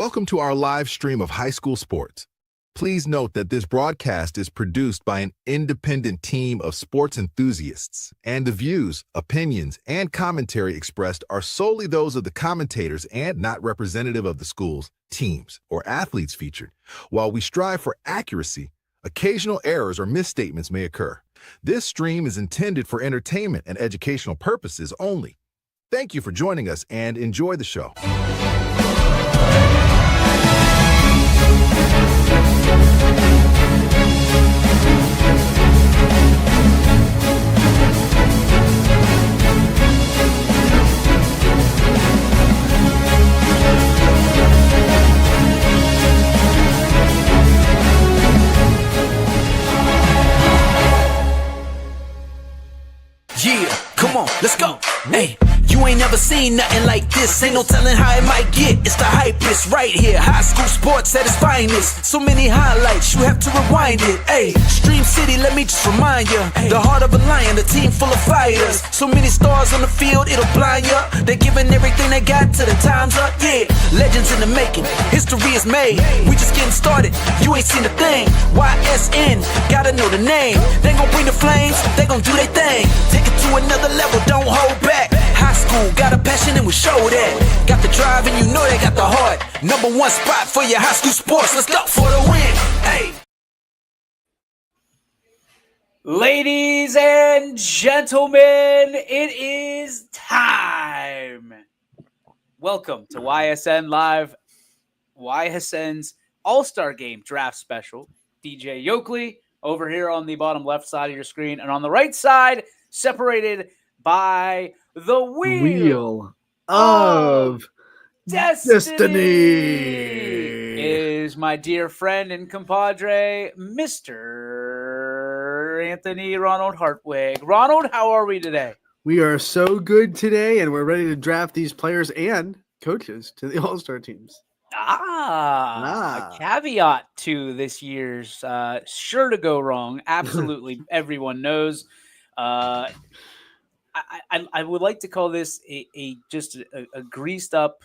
Welcome to our live stream of high school sports. Please note that this broadcast is produced by an independent team of sports enthusiasts, and the views, opinions, and commentary expressed are solely those of the commentators and not representative of the schools, teams, or athletes featured. While we strive for accuracy, occasional errors or misstatements may occur. This stream is intended for entertainment and educational purposes only. Thank you for joining us and enjoy the show. Yeah, come on, let's go. Hey, you ain't never seen nothing like this. Ain't no telling how it might get. It's the hypest right here. High school sports at its finest. So many highlights, you have to rewind it. Hey, Stream City, let me just remind you. The heart of a lion, a team full of fighters. So many stars on the field, it'll blind you. They're giving everything they got till the time's up. Yeah, legends in the making. History is made. We just getting started. You ain't seen a thing. YSN, gotta know the name. They gon' bring the flames. They gon' do their thing. Take it to another level, don't hold back. High school, got a passion and we show that. Got the drive and you know they got the heart. Number one spot for your high school sports. Let's go for the win. Hey. Ladies and gentlemen, it is time. Welcome to YSN Live, YSN's All-Star Game Draft Special. DJ Yoakley over here on the bottom left side of your screen, and on the right side, separated by the wheel of destiny is my dear friend and compadre, Mr. Anthony Ronald Hartwig. Ronald, how are we today? We are so good today, and we're ready to draft these players and coaches to the All-Star teams. A caveat to this year's sure to go wrong. Absolutely, everyone knows. I would like to call this a greased up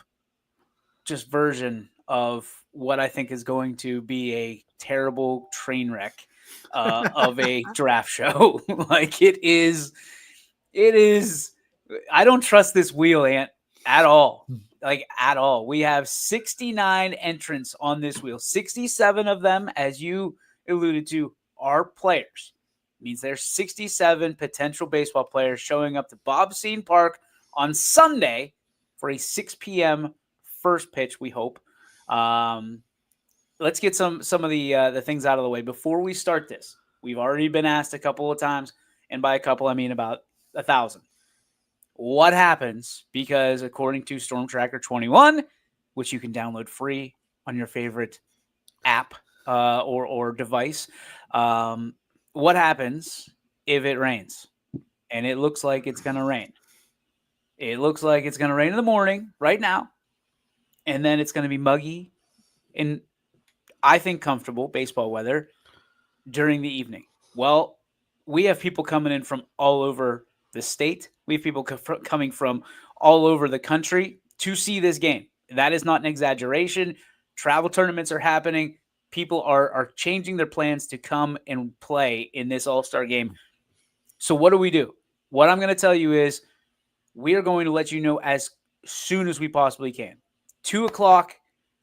just version of what I think is going to be a terrible train wreck of a draft show. Like it is. I don't trust this wheel, Ant, at all. Like at all. We have 69 entrants on this wheel. 67 of them, as you alluded to, are players. Means there's 67 potential baseball players showing up to Bob Scene Park on Sunday for a 6 p.m. first pitch, we hope. Let's get some of the things out of the way. Before we start this, we've already been asked a couple of times, and by a couple, I mean about 1,000. What happens? Because according to Storm Tracker 21, which you can download free on your favorite app or device, what happens if it rains? And it looks like it's going to rain. It looks like it's going to rain in the morning right now. And then it's going to be muggy and I think comfortable baseball weather during the evening. Well, we have people coming in from all over the state. We have people coming from all over the country to see this game. That is not an exaggeration. Travel tournaments are happening. People are changing their plans to come and play in this All-Star game. So what do? What I'm going to tell you is we are going to let you know as soon as we possibly can. 2 o'clock,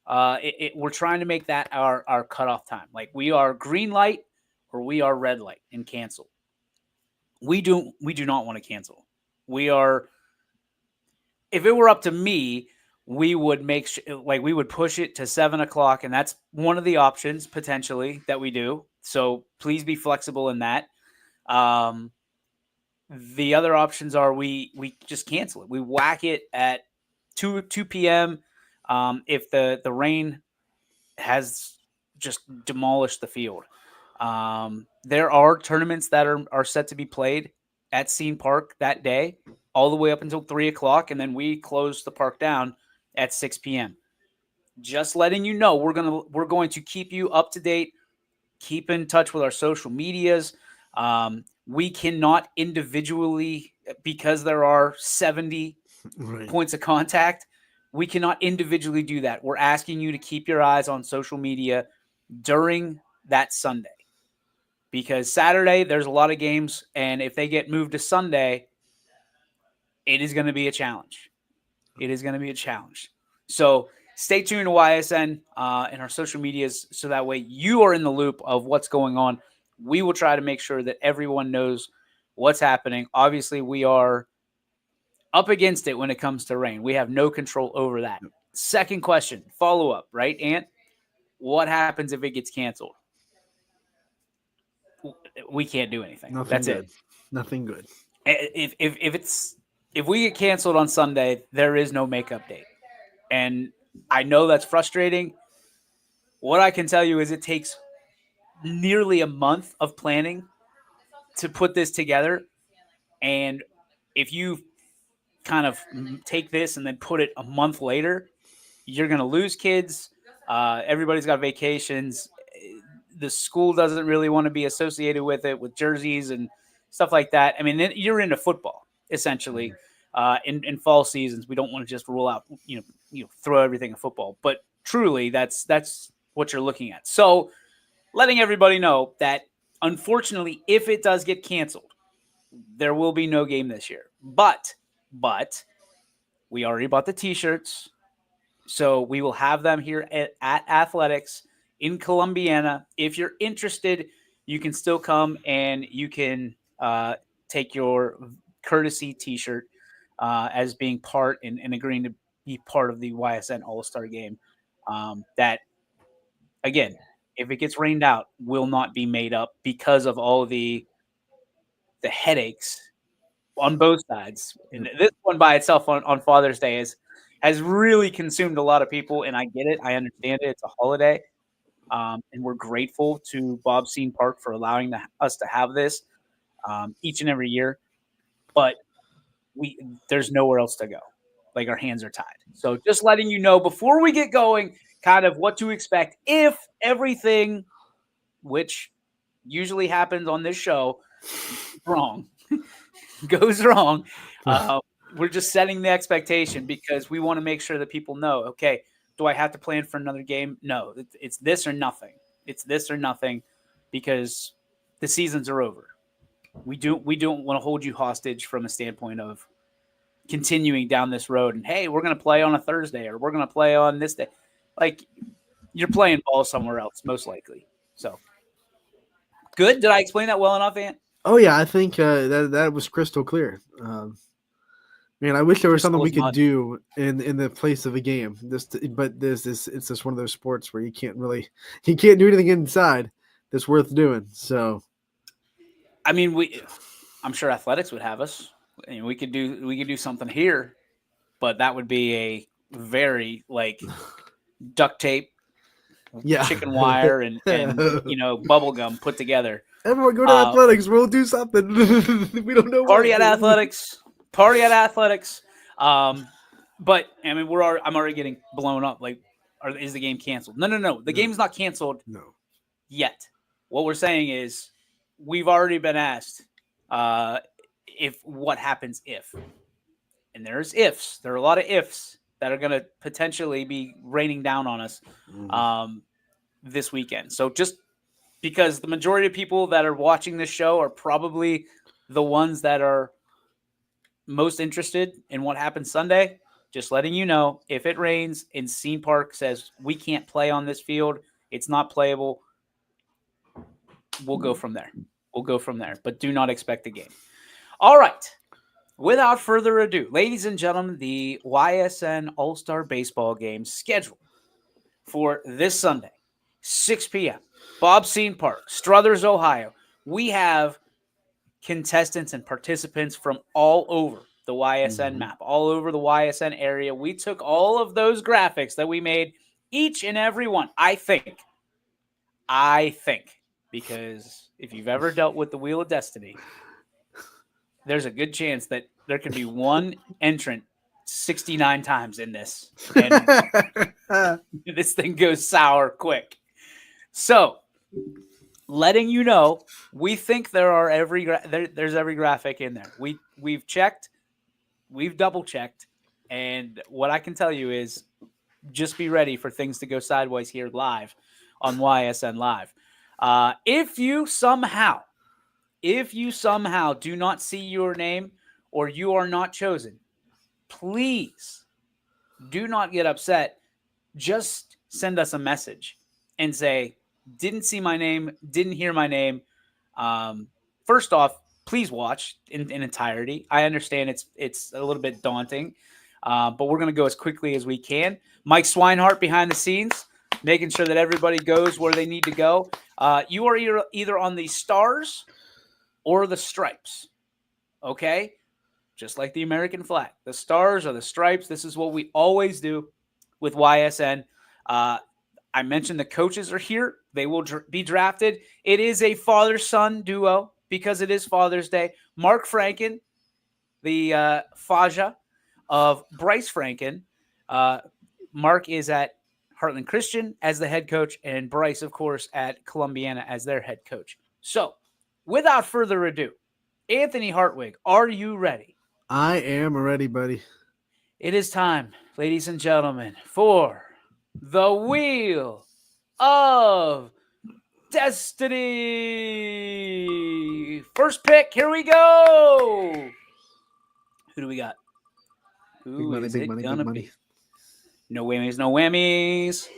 we're trying to make that our cutoff time. Like we are green light or we are red light and cancel. We do not want to cancel. We are, if it were up to me, we would we would push it to 7 o'clock, and that's one of the options potentially that we do. So please be flexible in that. The other options are we just cancel it. We whack it at 2 p.m. If the rain has just demolished the field. There are tournaments that are set to be played at Scene Park that day, all the way up until 3 o'clock, and then we close the park down at 6 p.m. Just letting you know, we're going to keep you up to date, keep in touch with our social medias. We cannot individually, because there are 70 points of contact, we cannot individually do that. We're asking you to keep your eyes on social media during that Sunday, because Saturday there's a lot of games, and if they get moved to Sunday, it is going to be a challenge. It is going to be a challenge. So stay tuned to YSN and our social medias so that way you are in the loop of what's going on. We will try to make sure that everyone knows what's happening. Obviously, we are up against it when it comes to rain. We have no control over that. Second question, follow-up, right, Ant? What happens if it gets canceled? We can't do anything. Nothing That's good. it. Nothing good. If we get canceled on Sunday, there is no makeup date. And I know that's frustrating. What I can tell you is it takes nearly a month of planning to put this together. And if you kind of take this and then put it a month later, you're going to lose kids. Everybody's got vacations. The school doesn't really want to be associated with it, with jerseys and stuff like that. I mean, you're into football, essentially. In fall seasons, we don't want to just rule out, throw everything at football. But truly, that's what you're looking at. So letting everybody know that, unfortunately, if it does get canceled, there will be no game this year. But we already bought the T-shirts, so we will have them here at Athletics in Columbiana. If you're interested, you can still come and you can take your courtesy T-shirt as being part and agreeing to be part of the YSN All-Star Game. That, again, if it gets rained out, will not be made up because of all the headaches on both sides. And this one by itself on Father's Day has really consumed a lot of people, and I get it. I understand it. It's a holiday. And we're grateful to Bob Scene Park for allowing us to have this each and every year. But there's nowhere else to go. Like, our hands are tied. So just letting you know before we get going, kind of what to expect if everything, which usually happens on this show, goes wrong. We're just setting the expectation because we want to make sure that people know, okay, do I have to plan for another game? No, it's this or nothing. It's this or nothing because the seasons are over. We don't want to hold you hostage from a standpoint of continuing down this road and, hey, we're going to play on a Thursday or we're going to play on this day. Like, you're playing ball somewhere else, most likely. So, good. Did I explain that well enough, Ant? Oh yeah, I think that was crystal clear. Man, I wish there was something we could do in the place of a game. But it's just one of those sports where you can't do anything inside that's worth doing. So, I mean, I'm sure Athletics would have us. I mean, we could do something here, but that would be a very duct tape, chicken wire, and bubble gum put together. Everyone go to Athletics. We'll do something. We don't know. Party at Athletics. But I mean, I'm already getting blown up. Like, is the game canceled? No. The game's not canceled. No. Yet. What we're saying is, we've already been asked what happens if, and there's ifs. There are a lot of ifs that are going to potentially be raining down on us this weekend. So just because the majority of people that are watching this show are probably the ones that are most interested in what happens Sunday, just letting you know, if it rains and Scene Park says we can't play on this field, it's not playable, we'll go from there. But do not expect a game. All right. Without further ado, ladies and gentlemen, the YSN All-Star Baseball game scheduled for this Sunday, 6 p.m., Bob Scene Park, Struthers, Ohio. We have contestants and participants from all over the YSN map, all over the YSN area. We took all of those graphics that we made, each and every one, I think, because if you've ever dealt with the Wheel of Destiny, there's a good chance that there could be one entrant 69 times in this, and this thing goes sour quick. So, letting you know, we think there's every graphic in there. We've checked, we've double checked. And what I can tell you is just be ready for things to go sideways here live on YSN Live. If you somehow do not see your name or you are not chosen, please do not get upset. Just send us a message and say, didn't see my name, didn't hear my name. First off, please watch in entirety. I understand it's a little bit daunting, but we're going to go as quickly as we can. Mike Swinehart behind the scenes, making sure that everybody goes where they need to go. You are either on the stars or the stripes, okay? Just like the American flag. The stars or the stripes. This is what we always do with YSN. I mentioned the coaches are here. They will be drafted. It is a father-son duo because it is Father's Day. Mark Franken, the Faja of Bryce Franken. Mark is at Heartland Christian as the head coach, and Bryce, of course, at Columbiana as their head coach. So, without further ado, Anthony Hartwig, are you ready? I am ready, buddy. It is time, ladies and gentlemen, for the Wheel of Destiny. First pick, here we go. Who do we got? Who is it gonna be? No whammies, no whammies.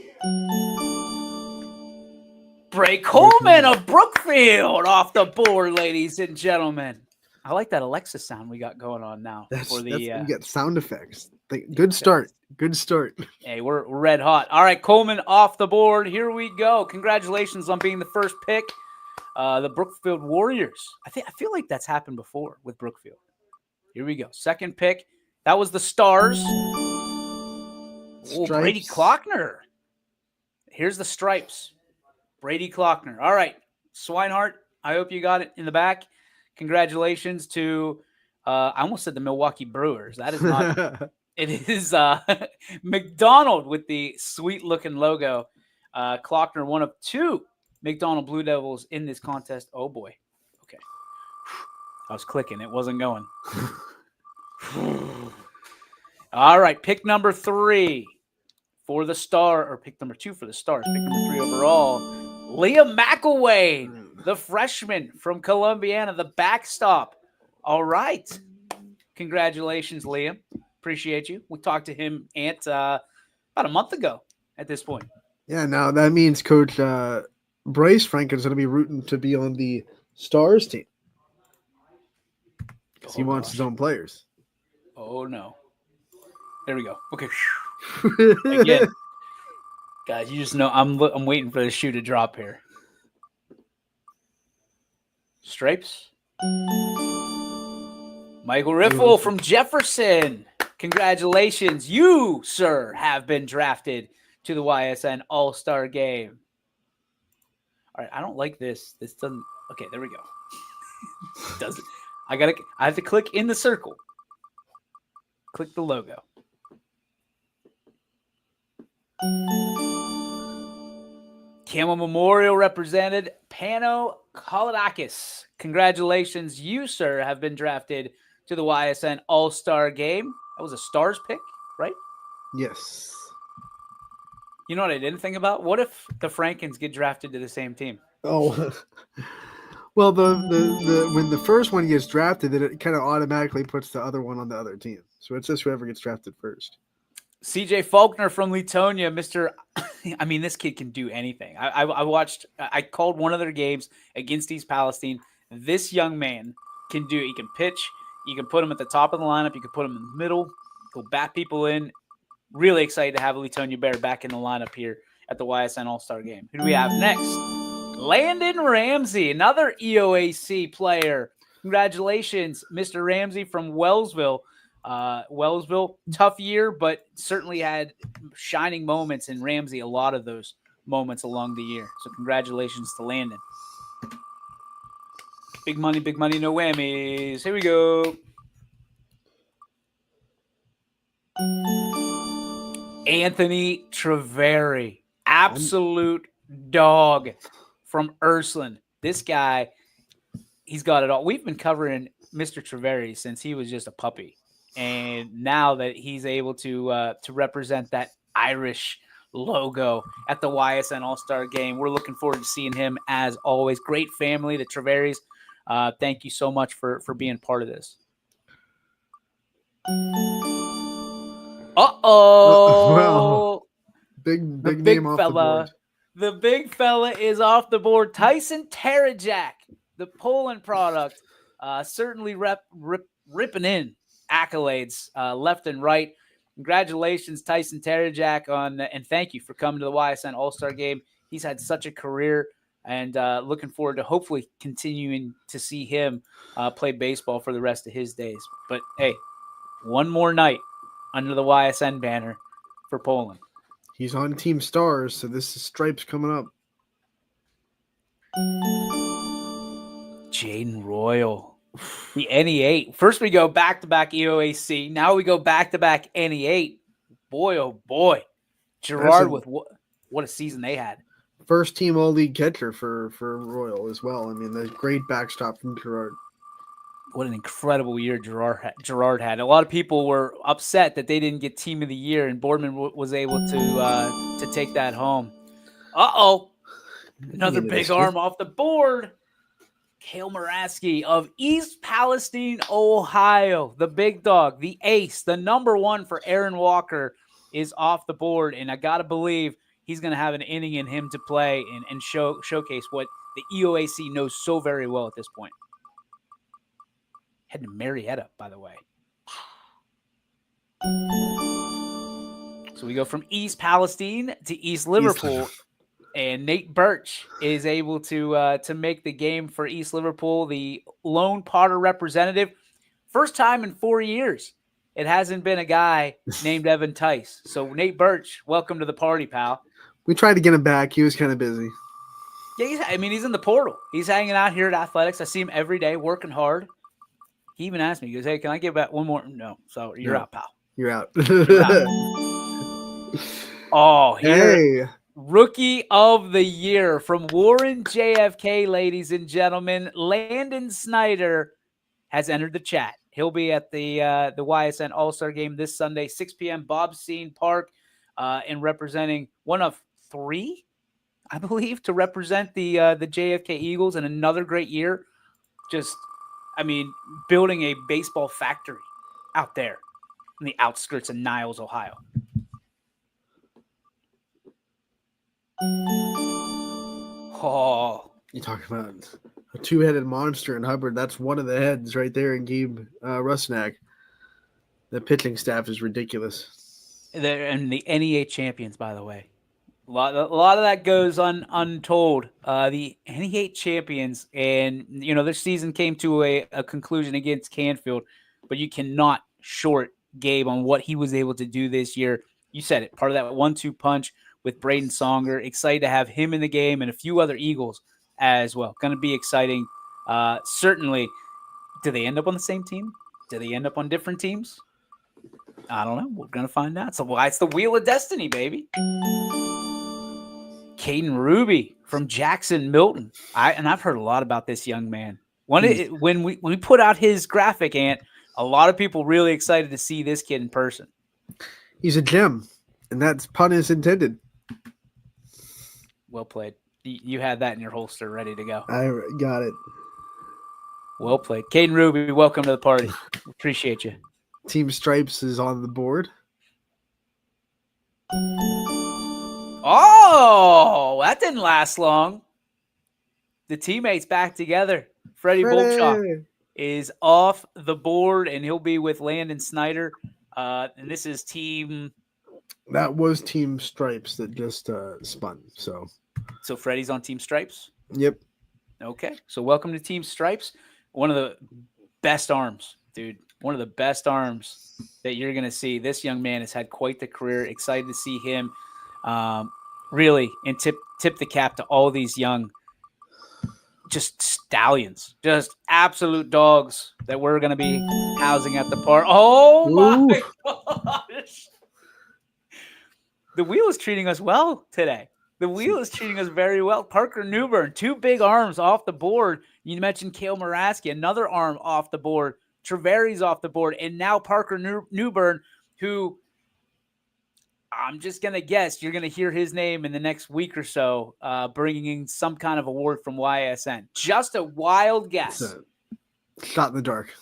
Bray Coleman of Brookfield off the board, ladies and gentlemen. I like that Alexa sound we got going on now. You get sound effects. Good start. Good start. Hey, we're red hot. All right, Coleman off the board. Here we go. Congratulations on being the first pick. The Brookfield Warriors. I feel like that's happened before with Brookfield. Here we go. Second pick. That was the Stars. Oh, Brady Klockner. Here's the Stripes. Brady Klockner. All right, Swinehart, I hope you got it in the back. Congratulations to, I almost said the Milwaukee Brewers. That is not, it is McDonald with the sweet-looking logo. Klockner, one of two McDonald Blue Devils in this contest. Oh, boy. Okay. I was clicking. It wasn't going. All right, pick number 3 for the Star, or pick number 2 for the Stars. Pick number 3 overall, Liam McElwain, the freshman from Columbiana, the backstop. All right. Congratulations, Liam. Appreciate you. We talked to him, Ant, about a month ago at this point. Yeah, now that means Coach Bryce Franken is going to be rooting to be on the Stars team because he wants his own players. Oh, no. There we go. Okay. Again, guys, you just know I'm waiting for the shoe to drop here. Stripes. Michael Riffle from Jefferson. Congratulations. You, sir, have been drafted to the YSN All-Star Game. All right, I don't like this. This doesn't. Okay, there we go. Doesn't. I have to click in the circle. Click the logo. Camel Memorial represented Pano Kalidakis. Congratulations. You, sir, have been drafted to the YSN All-Star Game. That was a Stars pick, right? Yes. You know what I didn't think about? What if the Frankens get drafted to the same team? Oh, well, the when the first one gets drafted, then it kind of automatically puts the other one on the other team. So it's just whoever gets drafted first. CJ Faulkner from Letonia, I mean, this kid can do anything. I called one of their games against East Palestine. This young man he can pitch. You can put him at the top of the lineup. You can put him in the middle. He'll bat people in. Really excited to have Letonia Bear back in the lineup here at the YSN All-Star Game. Who do we have next? Landon Ramsey, another EOAC player. Congratulations, Mr. Ramsey from Wellsville. Wellsville, tough year, but certainly had shining moments in Ramsey, a lot of those moments along the year. So congratulations to Landon. Big money, no whammies. Here we go. Anthony Treveri, absolute dog from Ursuline. This guy, he's got it all. We've been covering Mr. Treveri since he was just a puppy. And now that he's able to represent that Irish logo at the YSN All-Star Game, we're looking forward to seeing him as always. Great family, the Treveris. Thank you so much for being part of this. Well, big name off the board. The big fella is off the board. Tyson Terajak, the Poland product, certainly ripping in accolades left and right. Congratulations, Tyson Terajak, and thank you for coming to the YSN All-Star Game. He's had such a career, and looking forward to hopefully continuing to see him play baseball for the rest of his days. But hey, one more night under the YSN banner for Poland. He's on Team Stars, so this is Stripes coming up. Jaden Royal, the NE8. First we go back-to-back EOAC. Now we go back-to-back NE8. Boy, oh boy. Gerard with what a season they had. First team all-league catcher for Royal as well. I mean, the great backstop from Gerard. What an incredible year Gerard had. A lot of people were upset that they didn't get Team of the Year, and Boardman was able to take that home. Uh-oh. Another big arm off the board. Kale Muraski of East Palestine, Ohio. The big dog, the ace, the number one for Aaron Walker is off the board, and I got to believe he's going to have an inning in him to play and showcase what the EOAC knows so very well at this point. Heading to Marietta, by the way. So we go from East Palestine to East Liverpool, and Nate Birch is able to make the game for East Liverpool, the lone Potter representative. First time in 4 years. It hasn't been a guy named Evan Tice. So Nate Birch, welcome to the party, pal. We tried to get him back. He was kind of busy. Yeah, he's in the portal. He's hanging out here at Athletics. I see him every day working hard. He even asked me, he goes, hey, can I get back one more? No. So you're out, pal. You're out. You're out. Oh, here. Hey. Rookie of the Year from Warren JFK, ladies and gentlemen. Landon Snyder has entered the chat. He'll be at the YSN All-Star Game this Sunday, 6 p.m., Bob Seen Park, and representing one of three, I believe, to represent the JFK Eagles, and another great year. Building a baseball factory out there in the outskirts of Niles, Ohio. Oh, you talking about a two-headed monster in Hubbard? That's one of the heads right there in Gabe Rusnak. The pitching staff is ridiculous. And the NE8 champions, by the way. A lot of that goes untold. The NE8 champions, and their season came to a conclusion against Canfield, but you cannot short Gabe on what he was able to do this year. You said it, part of that 1-2 punch with Braden Songer. Excited to have him in the game and a few other Eagles as well. Going to be exciting. Certainly, do they end up on the same team? Do they end up on different teams? I don't know. We're going to find out. So it's the Wheel of Destiny, baby. Caden Ruby from Jackson Milton. I've heard a lot about this young man. When we put out his graphic, Ant, a lot of people really excited to see this kid in person. He's a gem, and that's pun is intended. Well played. You had that in your holster ready to go. I got it. Well played. Caden Ruby, welcome to the party. Appreciate you. Team Stripes is on the board. Oh, that didn't last long. The teammates back together. Freddie Bolchok is off the board, and he'll be with Landon Snyder. And this is team... That was Team Stripes that just spun. So Freddie's on Team Stripes? Yep. Okay. So welcome to Team Stripes. One of the best arms, dude. One of the best arms that you're going to see. This young man has had quite the career. Excited to see him really, and tip the cap to all these young, just stallions, just absolute dogs that we're going to be housing at the park. Oh, my gosh. The Wheel is treating us well today. The Wheel is treating us very well. Parker Newburn, two big arms off the board. You mentioned Kale Muraski, another arm off the board Treveri's off the board, and now Parker Newburn, who I'm just going to guess you're going to hear his name in the next week or so, bringing some kind of award from YSN. Just a wild guess. Shot in the dark.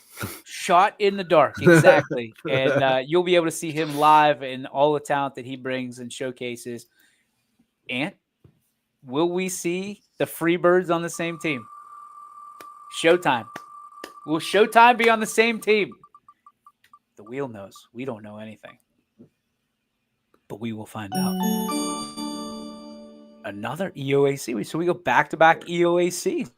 Shot in the dark, exactly. And you'll be able to see him live and all the talent that he brings and showcases. And will we see the Freebirds on the same team? Showtime. Will Showtime be on the same team? The wheel knows. We don't know anything. But we will find out. Another EOAC. So we go back-to-back EOAC.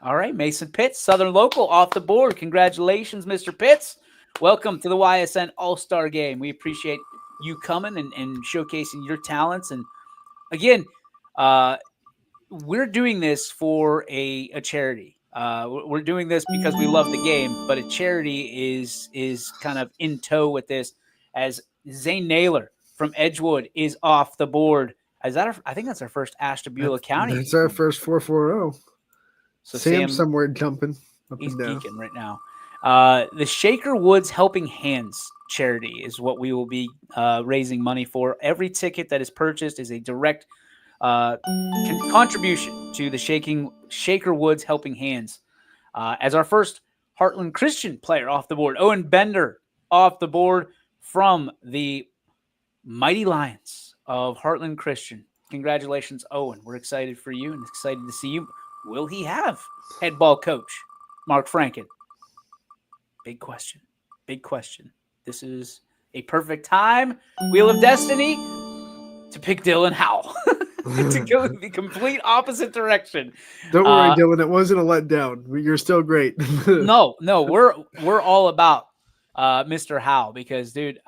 All right, Mason Pitts, Southern Local, off the board. Congratulations, Mr. Pitts. Welcome to the YSN All-Star Game. We appreciate you coming and showcasing your talents. And again, we're doing this for a charity. We're doing this because we love the game, but a charity is kind of in tow with this, as Zane Naylor from Edgewood is off the board. I think that's our first Ashtabula County. That's our first 440. So Sam somewhere jumping up he's and down. geeking right now. The Shaker Woods Helping Hands charity is what we will be raising money for. Every ticket that is purchased is a direct contribution to the Shaker Woods Helping Hands. As our first Heartland Christian player off the board, Owen Bender off the board from the Mighty Lions of Heartland Christian. Congratulations, Owen. We're excited for you and excited to see you. Will he have head ball coach Mark Franken? Big question. Big question. This is a perfect time, Wheel of Destiny, to pick Dylan Howell. To go the complete opposite direction. Don't worry, Dylan. It wasn't a letdown. You're still great. No, we're all about Mr. Howell because, dude,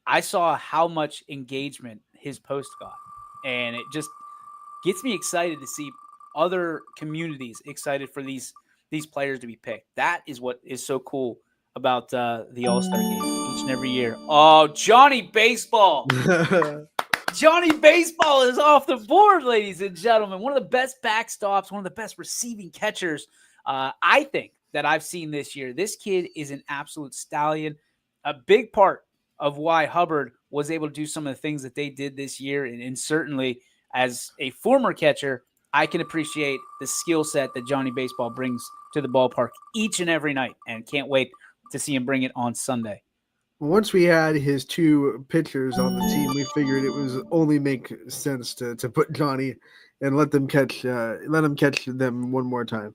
I saw how much engagement his post got, and it just gets me excited to see other communities excited for these players to be picked. That is what is so cool about the All-Star Game each and every year. Oh, Johnny Baseball. Johnny Baseball is off the board, ladies and gentlemen. One of the best backstops, one of the best receiving catchers I think that I've seen this year. This kid is an absolute stallion. A big part of why Hubbard was able to do some of the things that they did this year. And certainly as a former catcher, I can appreciate the skill set that Johnny Baseball brings to the ballpark each and every night, and can't wait to see him bring it on Sunday. Once we had his two pitchers on the team, we figured it was only make sense to put Johnny and let him catch them one more time.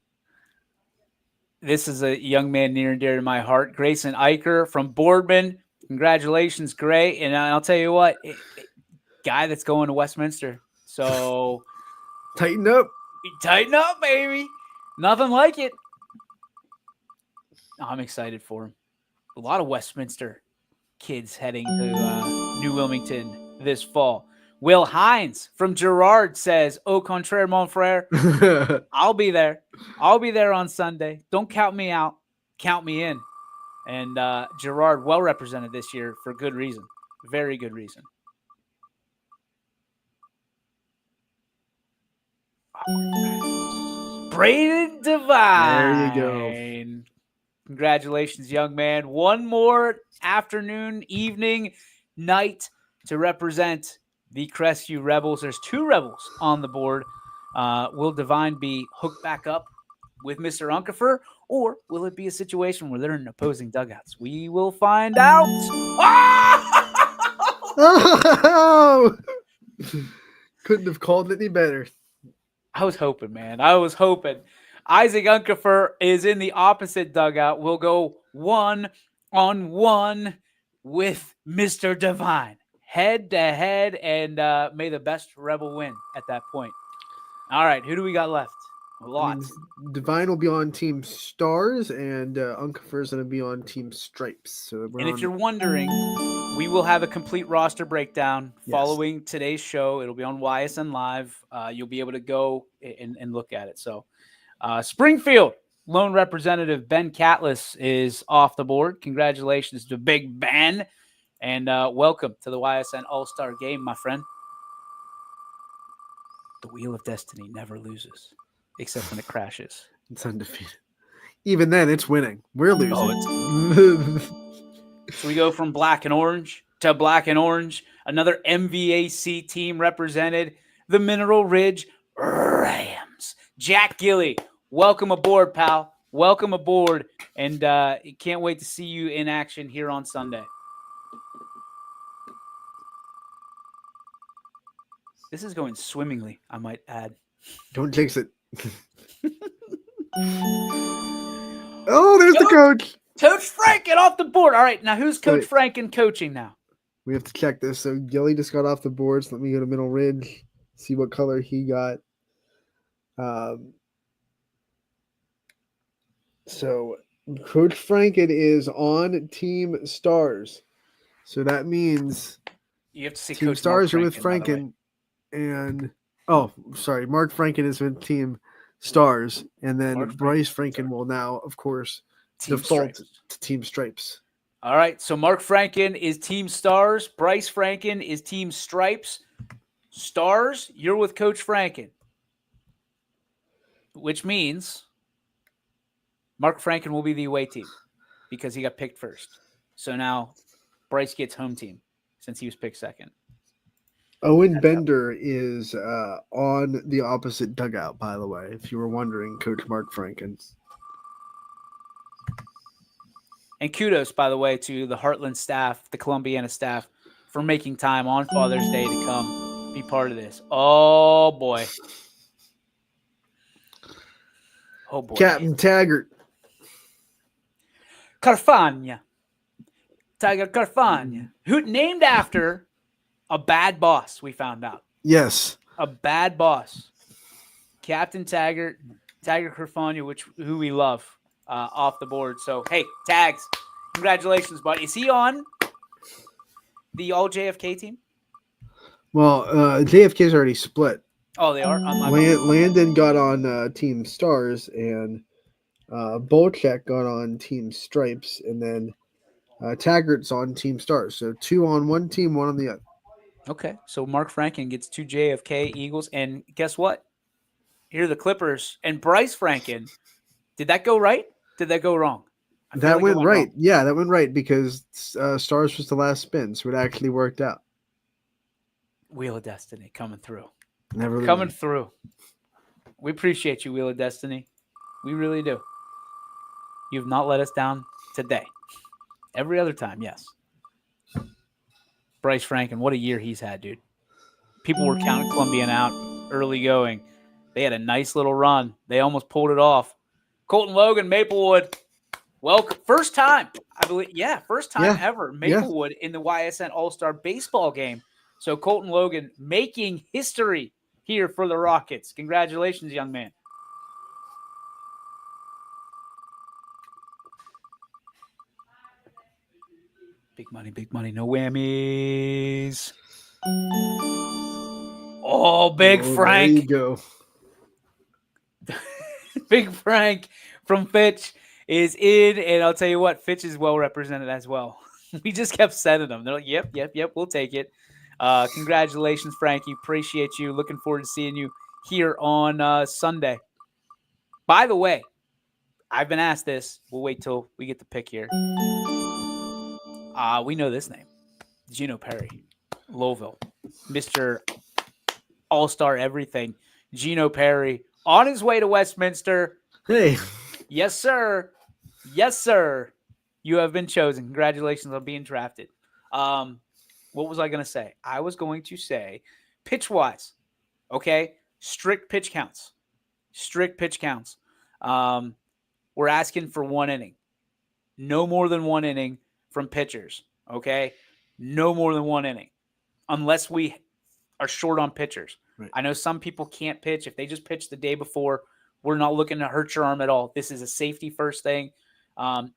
This is a young man near and dear to my heart, Grayson Eicher from Boardman. Congratulations, Gray. And I'll tell you what, guy that's going to Westminster. So tighten up, baby. Nothing like it. I'm excited for him. A lot of Westminster kids heading to New Wilmington this fall. Will Hines from Girard says, "Au contraire, mon frère." I'll be there. I'll be there on Sunday. Don't count me out. Count me in. And Girard well represented this year for good reason. Very good reason. Braden Devine. There you go. Congratulations, young man. One more afternoon, evening, night to represent the Crestview Rebels. There's two Rebels on the board. Will Devine be hooked back up with Mr. Unkefer, or will it be a situation where they're in opposing dugouts? We will find out. Oh! Couldn't have called it any better. I was hoping, man. I was hoping. Isaac Unkefer is in the opposite dugout. We'll go 1-on-1 with Mr. Devine. Head to head, and may the best Rebel win at that point. All right, who do we got left? A lot. Devine will be on Team Stars, and Unkefer is going to be on Team Stripes. So if you're wondering, we will have a complete roster breakdown following today's show. It'll be on YSN Live. You'll be able to go and look at it. So Springfield lone representative Ben Catless is off the board. Congratulations to Big Ben, and welcome to the YSN All-Star Game, my friend. The Wheel of Destiny never loses, except when it crashes. It's undefeated. even then, it's winning. We're losing. So we go from black and orange to black and orange. Another MVAC team represented, the Mineral Ridge Rams. Jack Gilly, welcome aboard, pal. Welcome aboard, and can't wait to see you in action here on Sunday. This is going swimmingly, I might add. Don't jinx it. Oh, there's the coach. Coach Franken off the board. All right, now who's Coach Franken coaching now? We have to check this. So Gilly just got off the board. So let me go to Middle Ridge, see what color he got. So Coach Franken is on Team Stars. So that means you have to see Team Coach Stars Mark are with Franken, and Mark Franken is with Team Stars, and then Bryce Franken will now, of course, default to Team Stripes. All right, so Mark Franken is Team Stars. Bryce Franken is Team Stripes. Stars, you're with Coach Franken, which means Mark Franken will be the away team because he got picked first. So now Bryce gets home team since he was picked second. Owen Bender is on the opposite dugout, by the way, if you were wondering, Coach Mark Franken. And kudos, by the way, to the Heartland staff, the Columbiana staff, for making time on Father's Day to come be part of this. Oh, boy. Oh, boy. Captain Taggart. Carfagna. Tiger Carfagna. Who named after a bad boss, we found out. Yes. A bad boss. Captain Taggart, Taggart Carfagna, who we love. Off the board. So, hey, Tags, congratulations, buddy. Is he on the all JFK team? Well, JFK's already split. Oh, they are? Landon got on Team Stars, and Bolchek got on Team Stripes, and then Taggart's on Team Stars. So 2 on one team, 1 on the other. Okay, so Mark Franken gets 2 JFK Eagles, and guess what? Here are the Clippers. And Bryce Franken, did that go right? Did that go wrong? That went right. Wrong. Yeah, that went right because Stars was the last spin, so it actually worked out. Wheel of Destiny coming through. Never coming through. We appreciate you, Wheel of Destiny. We really do. You've not let us down today. Every other time, yes. Bryce Franken, what a year he's had, dude. People were counting Columbian out early going. They had a nice little run. They almost pulled it off. Colton Logan, Maplewood. Welcome. First time, I believe. Yeah, first time ever. Maplewood in the YSN All-Star Baseball game. So Colton Logan making history here for the Rockets. Congratulations, young man. Big money, no whammies. Oh, Big Frank. There you go. Big Frank from Fitch is in, and I'll tell you what, Fitch is well represented as well. We just kept sending them. They're like, yep, we'll take it. Congratulations, Frankie. Appreciate you. Looking forward to seeing you here on Sunday. By the way, I've been asked this. We'll wait till we get the pick here. We know this name. Gino Perry, Louisville. Mr. All-Star everything. Gino Perry on his way to Westminster. Hey. Yes, sir. Yes, sir. You have been chosen. Congratulations on being drafted. What was I going to say? I was going to say pitch-wise, okay, strict pitch counts. Strict pitch counts. We're asking for 1 inning. No more than 1 inning from pitchers, okay? No more than 1 inning unless we are short on pitchers. Right. I know some people can't pitch. If they just pitch the day before, we're not looking to hurt your arm at all. This is a safety first thing.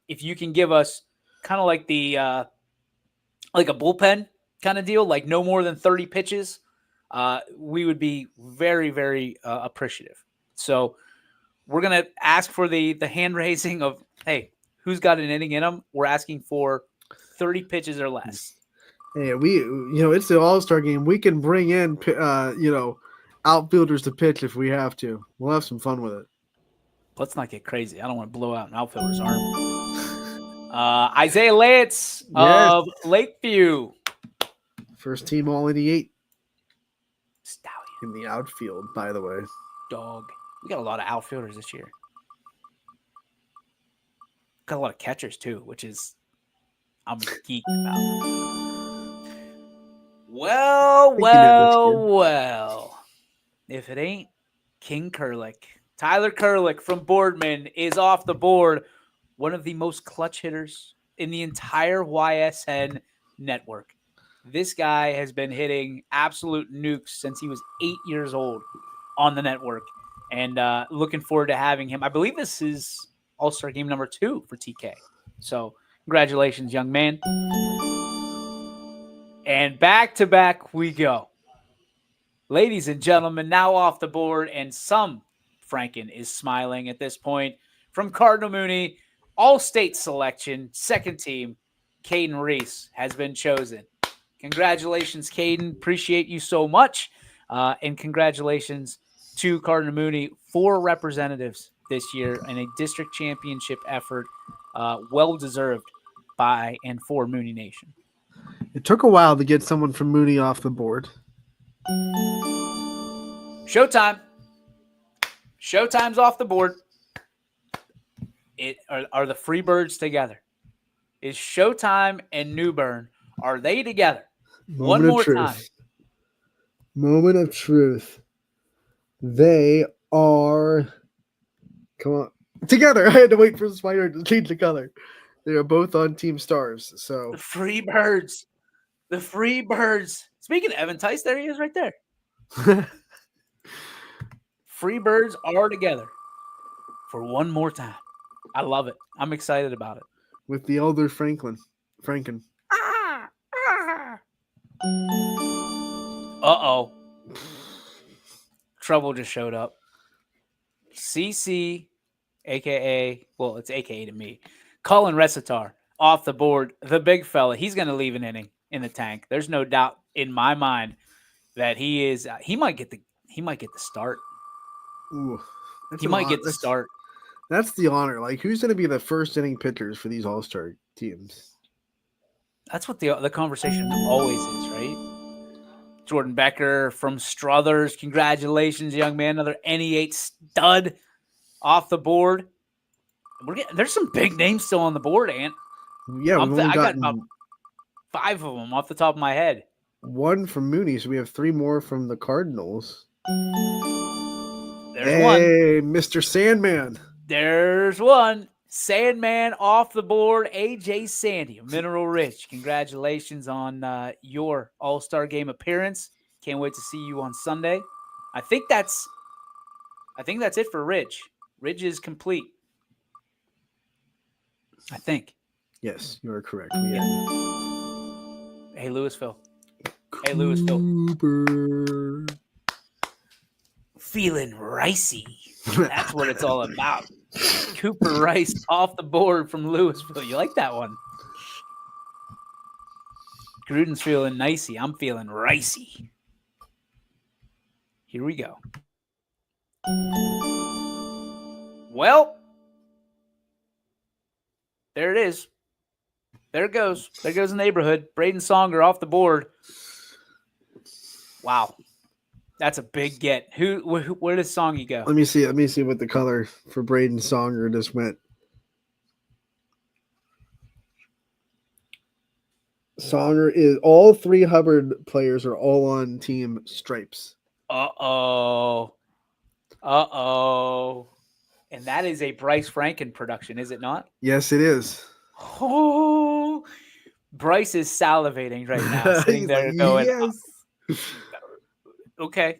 If you can give us kind of like the like a bullpen kind of deal, like no more than 30 pitches, we would be very, very appreciative. So we're going to ask for the hand raising of, hey, who's got an inning in them? We're asking for 30 pitches or less. Hey, it's the All-Star game. We can bring in, outfielders to pitch if we have to. We'll have some fun with it. let's not get crazy. I don't want to blow out an outfielder's arm. Isaiah Lance of Lakeview. First team All-88 Stallion. in the outfield, by the way. Dog. We got a lot of outfielders this year. Got a lot of catchers too, which is I'm geeked about. Well. If it ain't King Kurlick, Tyler Kurlick from Boardman is off the board. One of the most clutch hitters in the entire YSN network. This guy has been hitting absolute nukes since he was 8 years old on the network. And looking forward to having him. I believe this is All-Star game number 2 for TK. So congratulations, young man. And back-to-back we go. Ladies and gentlemen, now off the board, and some Franken is smiling at this point. From Cardinal Mooney, all-state selection, second team, Caden Reese has been chosen. Congratulations, Caden. Appreciate you so much. And congratulations to Cardinal Mooney, 4 representatives this year in a district championship effort. Well-deserved by and for Mooney Nation. It took a while to get someone from Mooney off the board. Showtime. Showtime's off the board. Are the Freebirds together? Is Showtime and Newbern, are they together? One more time. Moment of truth. They are, come on, together. I had to wait for the spider to change the color. They are both on Team Stars. So The Freebirds. The Freebirds. Speaking of Evan Tice, there he is right there. Freebirds are together for one more time. I love it. I'm excited about it. with the elder Franken. Uh-oh. Trouble just showed up. CC, a.k.a. Well, it's a.k.a. to me. Colin Recitar off the board. The big fella. He's going to leave an inning in the tank. There's no doubt in my mind that he is. He might get the start. Ooh, He might get the start. That's the honor. Like, who's going to be the first inning pitchers for these All-Star teams? That's what the conversation always is, right? Jordan Becker from Struthers. Congratulations, young man. Another NE8 stud off the board. There's some big names still on the board, Ant. Yeah, I got about 5 of them off the top of my head. One from Mooney, so we have 3 more from the Cardinals. There's one. Hey, Mr. Sandman. There's one. Sandman off the board. AJ Sandy, Mineral Ridge. Congratulations on your All-Star Game appearance. Can't wait to see you on Sunday. I think that's it for Ridge. Ridge is complete. I think. Yes, you are correct. Yeah. Hey, Louisville. Hey, Louisville. Cooper. Feeling ricey. That's what it's all about. Cooper Rice off the board from Louisville. You like that one? Gruden's feeling nicey. I'm feeling ricey. Here we go. Well, there it is. There it goes. There goes the neighborhood. Braden Songer off the board. Wow. That's a big get. Where does Songy go? Let me see what the color for Braden Songer just went. Songer is all 3 Hubbard players are all on Team Stripes. Uh-oh. And that is a Bryce Franken production, is it not? Yes, it is. Oh, Bryce is salivating right now, sitting there going, yes. Okay.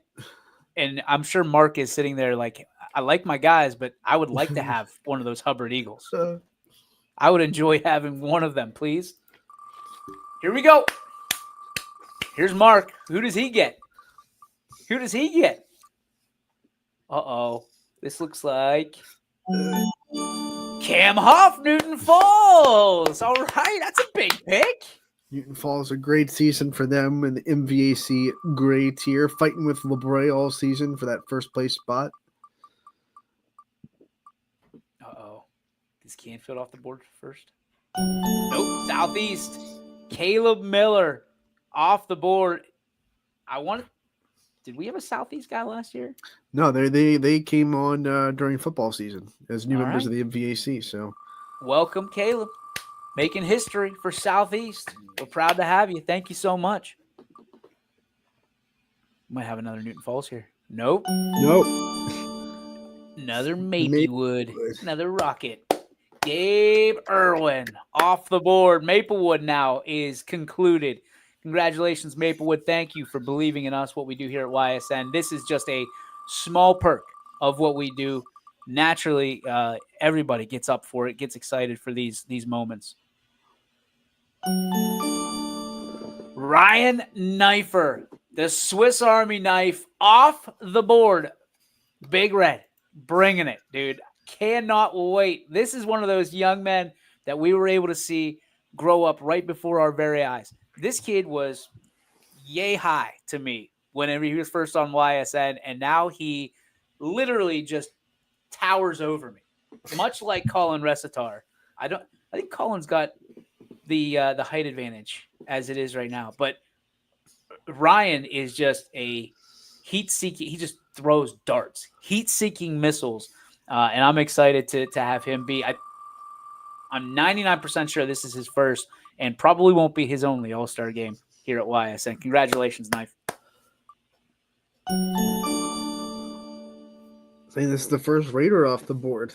And I'm sure Mark is sitting there like, I like my guys, but I would like to have one of those Hubbard Eagles. I would enjoy having one of them, please. Here we go. Here's Mark. Who does he get? Uh-oh. This looks like Cam Hoff, Newton Falls. All right, that's a big pick. Newton Falls, a great season for them in the MVAC gray tier, fighting with LeBroy all season for that first place spot. Is Canfield off the board first? Nope. Southeast. Caleb Miller off the board. Did we have a Southeast guy last year? No, they came on during football season as new All members right. of the MVAC. So Welcome, Caleb. Making history for Southeast. We're proud to have you. Thank you so much. Might have another Newton Falls here. Nope. Another Maplewood. Another Rocket. Gabe Irwin off the board. Maplewood now is concluded. Congratulations, Maplewood. Thank you for believing in us, what we do here at YSN. This is just a small perk of what we do. Naturally, everybody gets up for it, gets excited for these moments. Ryan Knifer, the Swiss Army knife, off the board. Big Red, bringing it, dude. Cannot wait. This is one of those young men that we were able to see grow up right before our very eyes. This kid was yay high to me whenever he was first on YSN, and now he literally just towers over me, much like Colin Recitar. I think Colin's got the height advantage as it is right now, but Ryan is just a heat-seeking. He just throws darts, heat-seeking missiles, and I'm excited to have him be. I'm 99% sure this is his first, and probably won't be his only All-Star game here at YSN. Congratulations, Knife. Saying this is the first Raider off the board.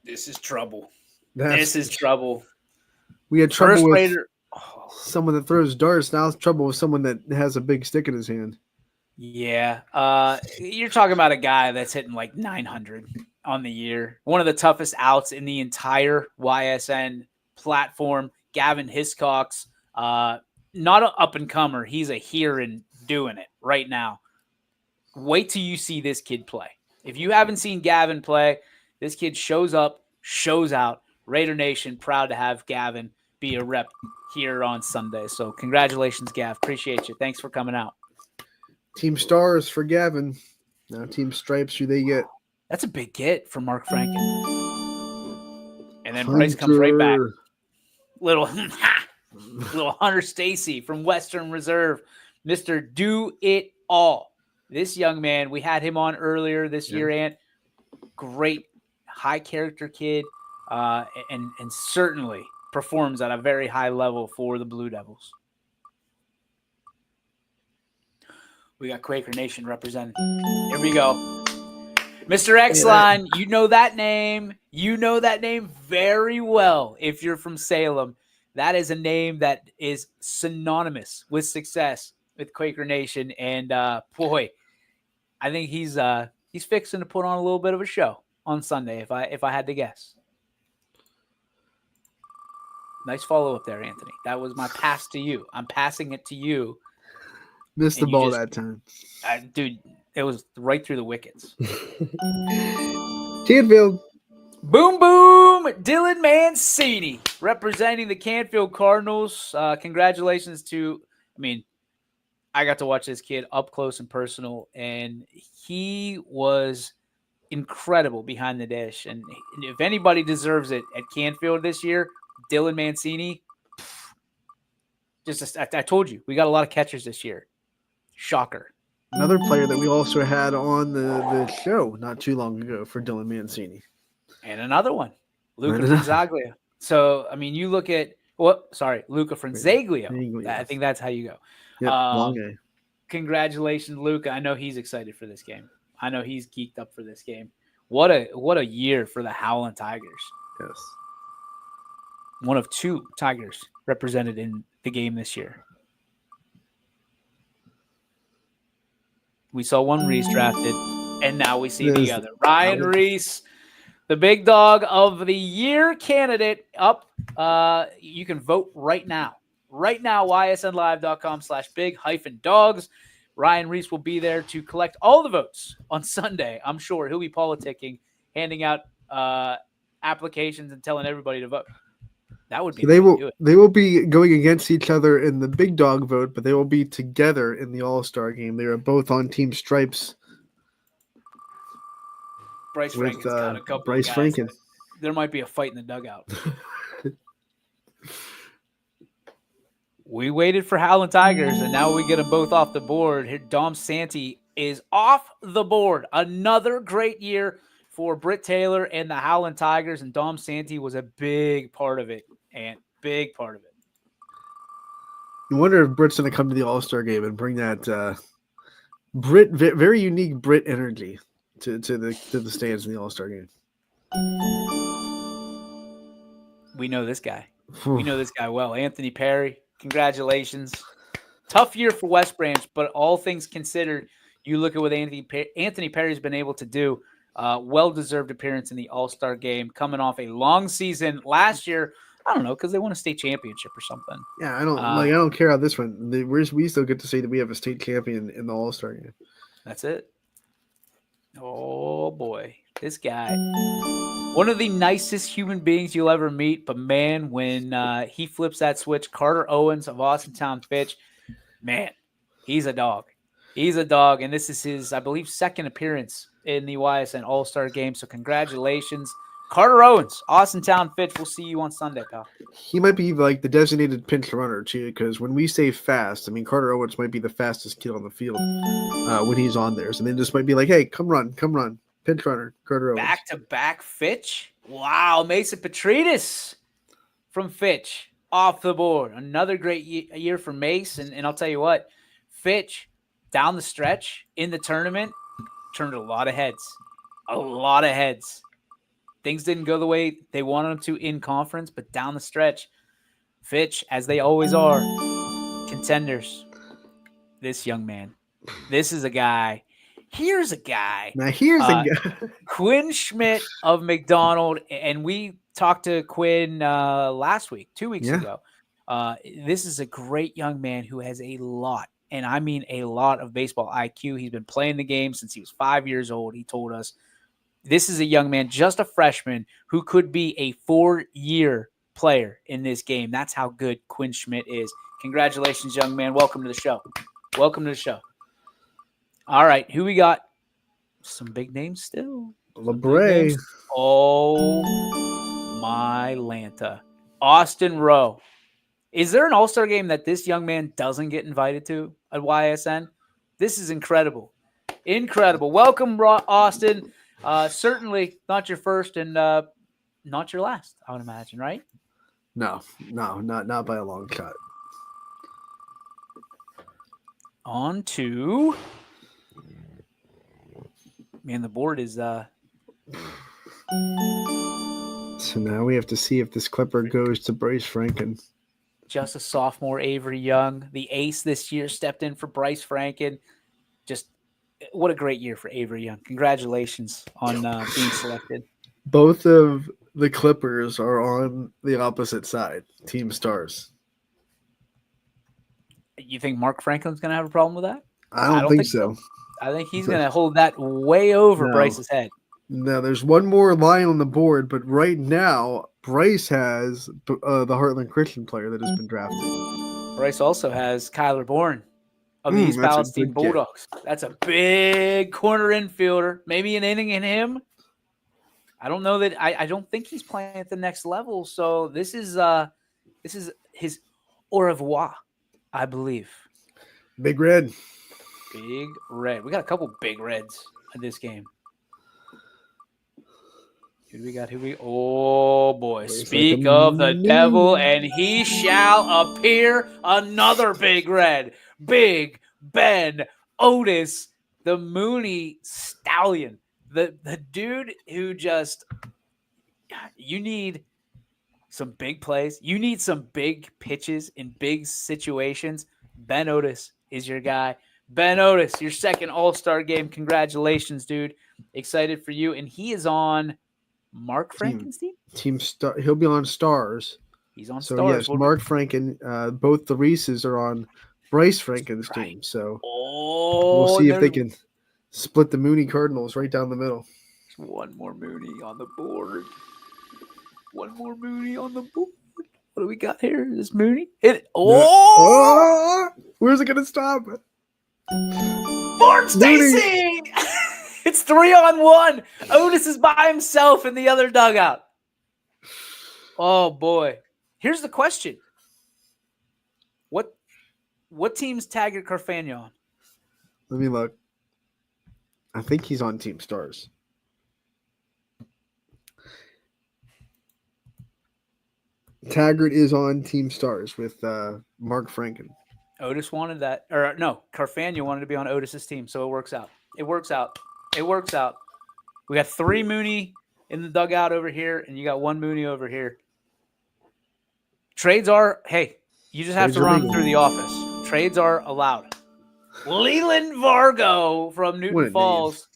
This is trouble. This is trouble. We had trouble First with Raider. someone that throws darts. Now it's trouble with someone that has a big stick in his hand. Yeah. You're talking about a guy that's hitting like 900 on the year. One of the toughest outs in the entire YSN platform. Gavin Hiscox, not an up-and-comer. He's a here and doing it right now. Wait till you see this kid play. If you haven't seen Gavin play, this kid shows up, shows out. Raider Nation, proud to have Gavin be a rep here on Sunday. So congratulations, Gav. Appreciate you. Thanks for coming out. Team Stars for Gavin. Now Team Stripes, who they get? That's a big get for Mark Franken. And then Bryce comes right back. Little Hunter Stacy from Western Reserve. Mr. Do It All. This young man, we had him on earlier this year, Ant. Great high character kid, and certainly performs at a very high level for the Blue Devils. We got Quaker Nation represented. Here we go. Mr. X-Line, you know that name. You know that name very well if you're from Salem. That is a name that is synonymous with success with Quaker Nation. And, boy, I think he's fixing to put on a little bit of a show on Sunday, if I had to guess. Nice follow-up there, Anthony. That was my pass to you. I'm passing it to you. Missed the ball that time. Dude, it was right through the wickets. Canfield. Boom, boom. Dylan Mancini representing the Canfield Cardinals. Congratulations to, I got to watch this kid up close and personal, and he was incredible behind the dish. And if anybody deserves it at Canfield this year, Dylan Mancini. I told you, we got a lot of catchers this year. Shocker. Another player that we also had on the show not too long ago for Dylan Mancini. And another one, Luca Franzaglia. So, you look at Luca Franzaglio. I think that's how you go. Yep, long game. Congratulations, Luca. I know he's excited for this game. I know he's geeked up for this game. What a year for the Howland Tigers. Yes. One of two Tigers represented in the game this year. We saw one Reese drafted, and now we see the other. Ryan Reese, the big dog of the year candidate, up. You can vote right now. Right now, ysnlive.com/big-dogs. Ryan Reese will be there to collect all the votes on Sunday. I'm sure he'll be politicking, handing out applications and telling everybody to vote. That would be they will be going against each other in the big dog vote, but they will be together in the All-Star game. They are both on Team Stripes. Bryce Franken's got a couple Bryce of guys Franken. there might be a fight in the dugout. We waited for Howland Tigers, and now we get them both off the board. Here, Dom Santi is off the board. Another great year for Britt Taylor and the Howland Tigers, and Dom Santi was a big part of it, and big part of it. You wonder if Britt's going to come to the All-Star game and bring that very unique Brit energy to the stands in the All-Star game. We know this guy. We know this guy well. Anthony Perry, congratulations. Tough year for West Branch, but all things considered, you look at what Anthony Perry's been able to do. Well-deserved appearance in the All-Star game, coming off a long season last year. I don't know, because they won a state championship or something. Yeah, I don't care how this went. We still get to say that we have a state champion in the All-Star game. That's it. Oh boy, this guy, one of the nicest human beings you'll ever meet. But man, when he flips that switch, Carter Owens of Austintown Fitch, man, he's a dog. He's a dog, and this is his, I believe, second appearance in the YSN All-Star game. So congratulations, Carter Owens, Austintown Fitch. We'll see you on Sunday, pal. He might be like the designated pinch runner too, because when we say fast, I mean Carter Owens might be the fastest kid on the field when he's on there. So they just might be like, "Hey, come run, pinch runner, Carter Owens." Back-to-back Fitch. Wow, Mason Petridis from Fitch off the board. Another great year for Mace, and I'll tell you what, Fitch down the stretch in the tournament turned a lot of heads. A lot of heads. Things didn't go the way they wanted them to in conference, but down the stretch, Fitch, as they always are, contenders. This young man. This is a guy. Here's a guy. Now here's a guy. Quinn Schmidt of McDonald, and we talked to Quinn last week, 2 weeks ago. This is a great young man who has a lot, and I mean a lot of baseball IQ. He's been playing the game since he was 5 years old. He told us this is a young man, just a freshman, who could be a 4-year player in this game. That's how good Quinn Schmidt is. Congratulations, young man. Welcome to the show. Welcome to the show. All right, who we got? Some big names still. LeBray. Oh, my Lanta. Austin Rowe. Is there an All-Star game that this young man doesn't get invited to at YSN? This is incredible. Incredible. Welcome, Austin. Certainly not your first and not your last, I would imagine, right? No, not by a long shot. On to, man, the board is So now we have to see if this Clipper goes to Bryce Franken. just a sophomore, Avery Young, the ace this year, stepped in for Bryce Franken. Just what a great year for Avery Young. Congratulations on being selected. Both of the Clippers are on the opposite side, Team Stars. You think Mark Franklin's going to have a problem with that? I don't think so. I think he's going to hold that way over Bryce's head. No, there's one more line on the board, but right now, Bryce has the Heartland Christian player that has been drafted. Bryce also has Kyler Bourne of the East Palestine Bulldogs. That's a big corner infielder. Maybe an inning in him. I don't know that. I don't think he's playing at the next level. So this is his au revoir, I believe. Big Red. Big Red. We got a couple Big Reds in this game. Who do we got? Oh, boy. Speak of the devil, and he shall appear. Another Big Red. Big Ben Otis, the Mooney Stallion. The dude who just – you need some big plays. You need some big pitches in big situations. Ben Otis is your guy. Ben Otis, your second All-Star game. Congratulations, dude. Excited for you. And he is on – Mark Franken's team? Team Star. He'll be on Stars. He's on Stars. Stars. So, yes, Mark Franken. Both the Reeses are on Bryce Franken's team. So, we'll see if they can split the Mooney Cardinals right down the middle. One more Mooney on the board. One more Mooney on the board. What do we got here? Is this Mooney? Where's it going to stop? Fort Stacy! It's 3-on-1. Otis is by himself in the other dugout. Oh boy. Here's the question. What team's Taggart Carfagna on? Let me look. I think he's on Team Stars. Taggart is on Team Stars with Mark Franken. Otis wanted that. Or no, Carfagna wanted to be on Otis's team, so it works out. It works out. It works out. We got 3 Mooney in the dugout over here, and you got 1 Mooney over here. Trades are, hey, you just have to run them through the office. Trades are allowed. Leland Vargo from Newton Falls.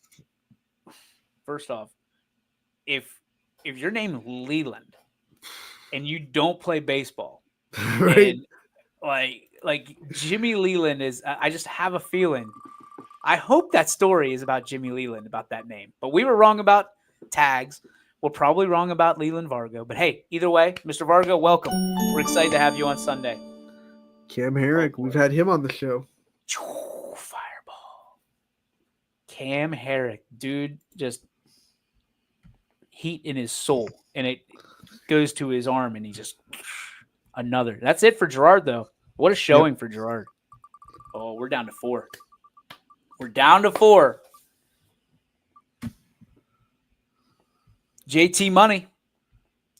First off, if your name Leland and you don't play baseball, Right. and like Jimmy Leland is, I just have a feeling. I hope that story is about Jimmy Leland, about that name. But we were wrong about tags. We're probably wrong about Leland Vargo. But hey, either way, Mr. Vargo, welcome. We're excited to have you on Sunday. Cam Herrick, we've had him on the show. Fireball. Cam Herrick, dude, just heat in his soul. And it goes to his arm, and he just another. That's it for Gerard, though. What a showing for Gerard. Oh, we're down to 4. We're down to 4. JT Money.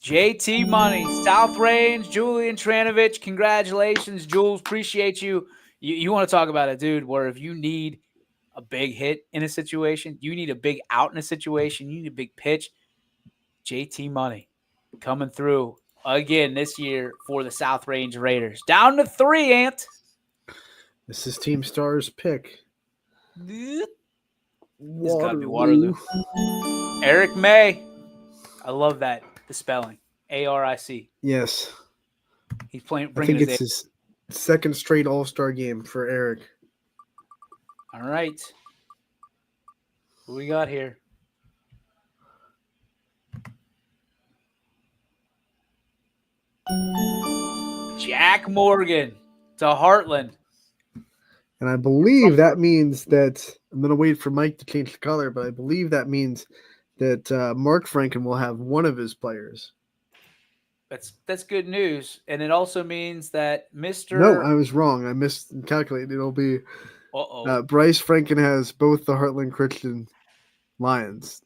JT Money. South Range, Julian Tranovich. Congratulations, Jules. Appreciate you. You want to talk about a dude where if you need a big hit in a situation, you need a big out in a situation, you need a big pitch, JT Money coming through again this year for the South Range Raiders. Down to 3, Ant. This is Team Stars pick. It's got to be Waterloo. Eric May. I love that. The spelling. ARIC. Yes. He's playing. I think it's his second straight All-Star game for Eric. All right. Who we got here? Jack Morgan to Heartland. And I believe that means that I'm going to wait for Mike to change the color, but I believe that means that Mark Franken will have one of his players. That's good news. And it also means that Mr. No, I was wrong. I miscalculated. It'll be Bryce Franken has both the Heartland Christian Lions.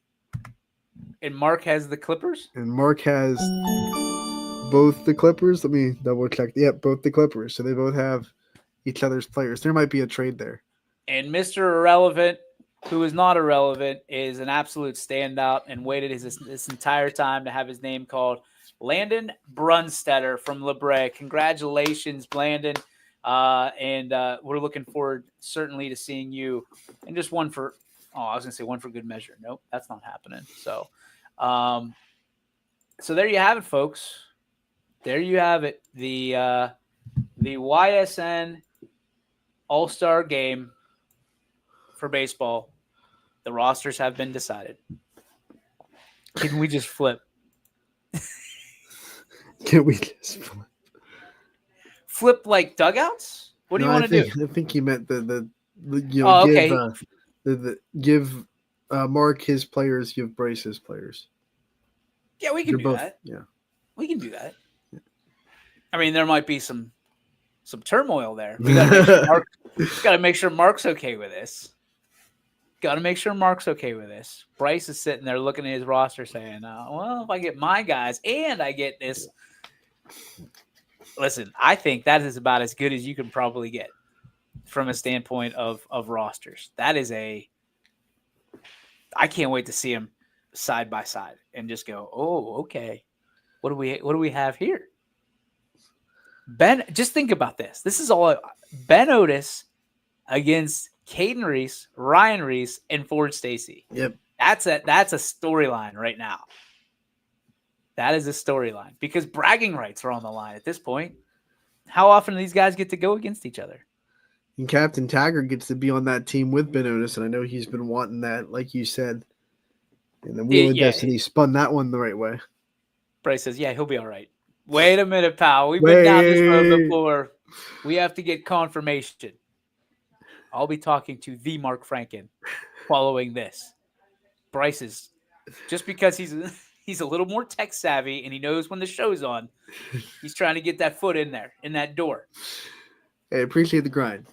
And Mark has the Clippers? And Mark has both the Clippers. Let me double check. Yep, both the Clippers. So they both have each other's players. There might be a trade there. And Mr. Irrelevant, who is not irrelevant, is an absolute standout and waited this entire time to have his name called. Landon Brunstetter from LeBray. Congratulations, Landon. And we're looking forward certainly to seeing you. And just one for good measure. Nope, that's not happening. So there you have it, folks. There you have it. The YSN All-Star Game for baseball. The rosters have been decided. Can we just flip? Can we just flip like dugouts? What do you want to do? I think he meant the give Mark his players, give Bryce his players. Yeah, we can do that. Yeah, we can do that. Yeah. I mean, there might be some turmoil there. We got to make sure Mark's okay with this. Got to make sure Mark's okay with this. Bryce is sitting there looking at his roster saying, well, if I get my guys and I get this. Listen, I think that is about as good as you can probably get from a standpoint of rosters. That is I can't wait to see them side by side and just go, oh, okay. What do we have here? Ben, just think about this. This is all Ben Otis against Caden Reese, Ryan Reese, and Ford Stacy. Yep. That's a storyline right now. That is a storyline because bragging rights are on the line at this point. How often do these guys get to go against each other? And Captain Taggart gets to be on that team with Ben Otis, and I know he's been wanting that, like you said. And the Wheel of Destiny spun that one the right way. Bryce says, yeah, he'll be all right. Wait a minute, pal. We've been down this road before. We have to get confirmation. I'll be talking to the Mark Franken following this. Bryce is just because he's He's a little more tech savvy, and he knows when the show's on. He's trying to get that foot in there, in that door. Hey, appreciate the grind.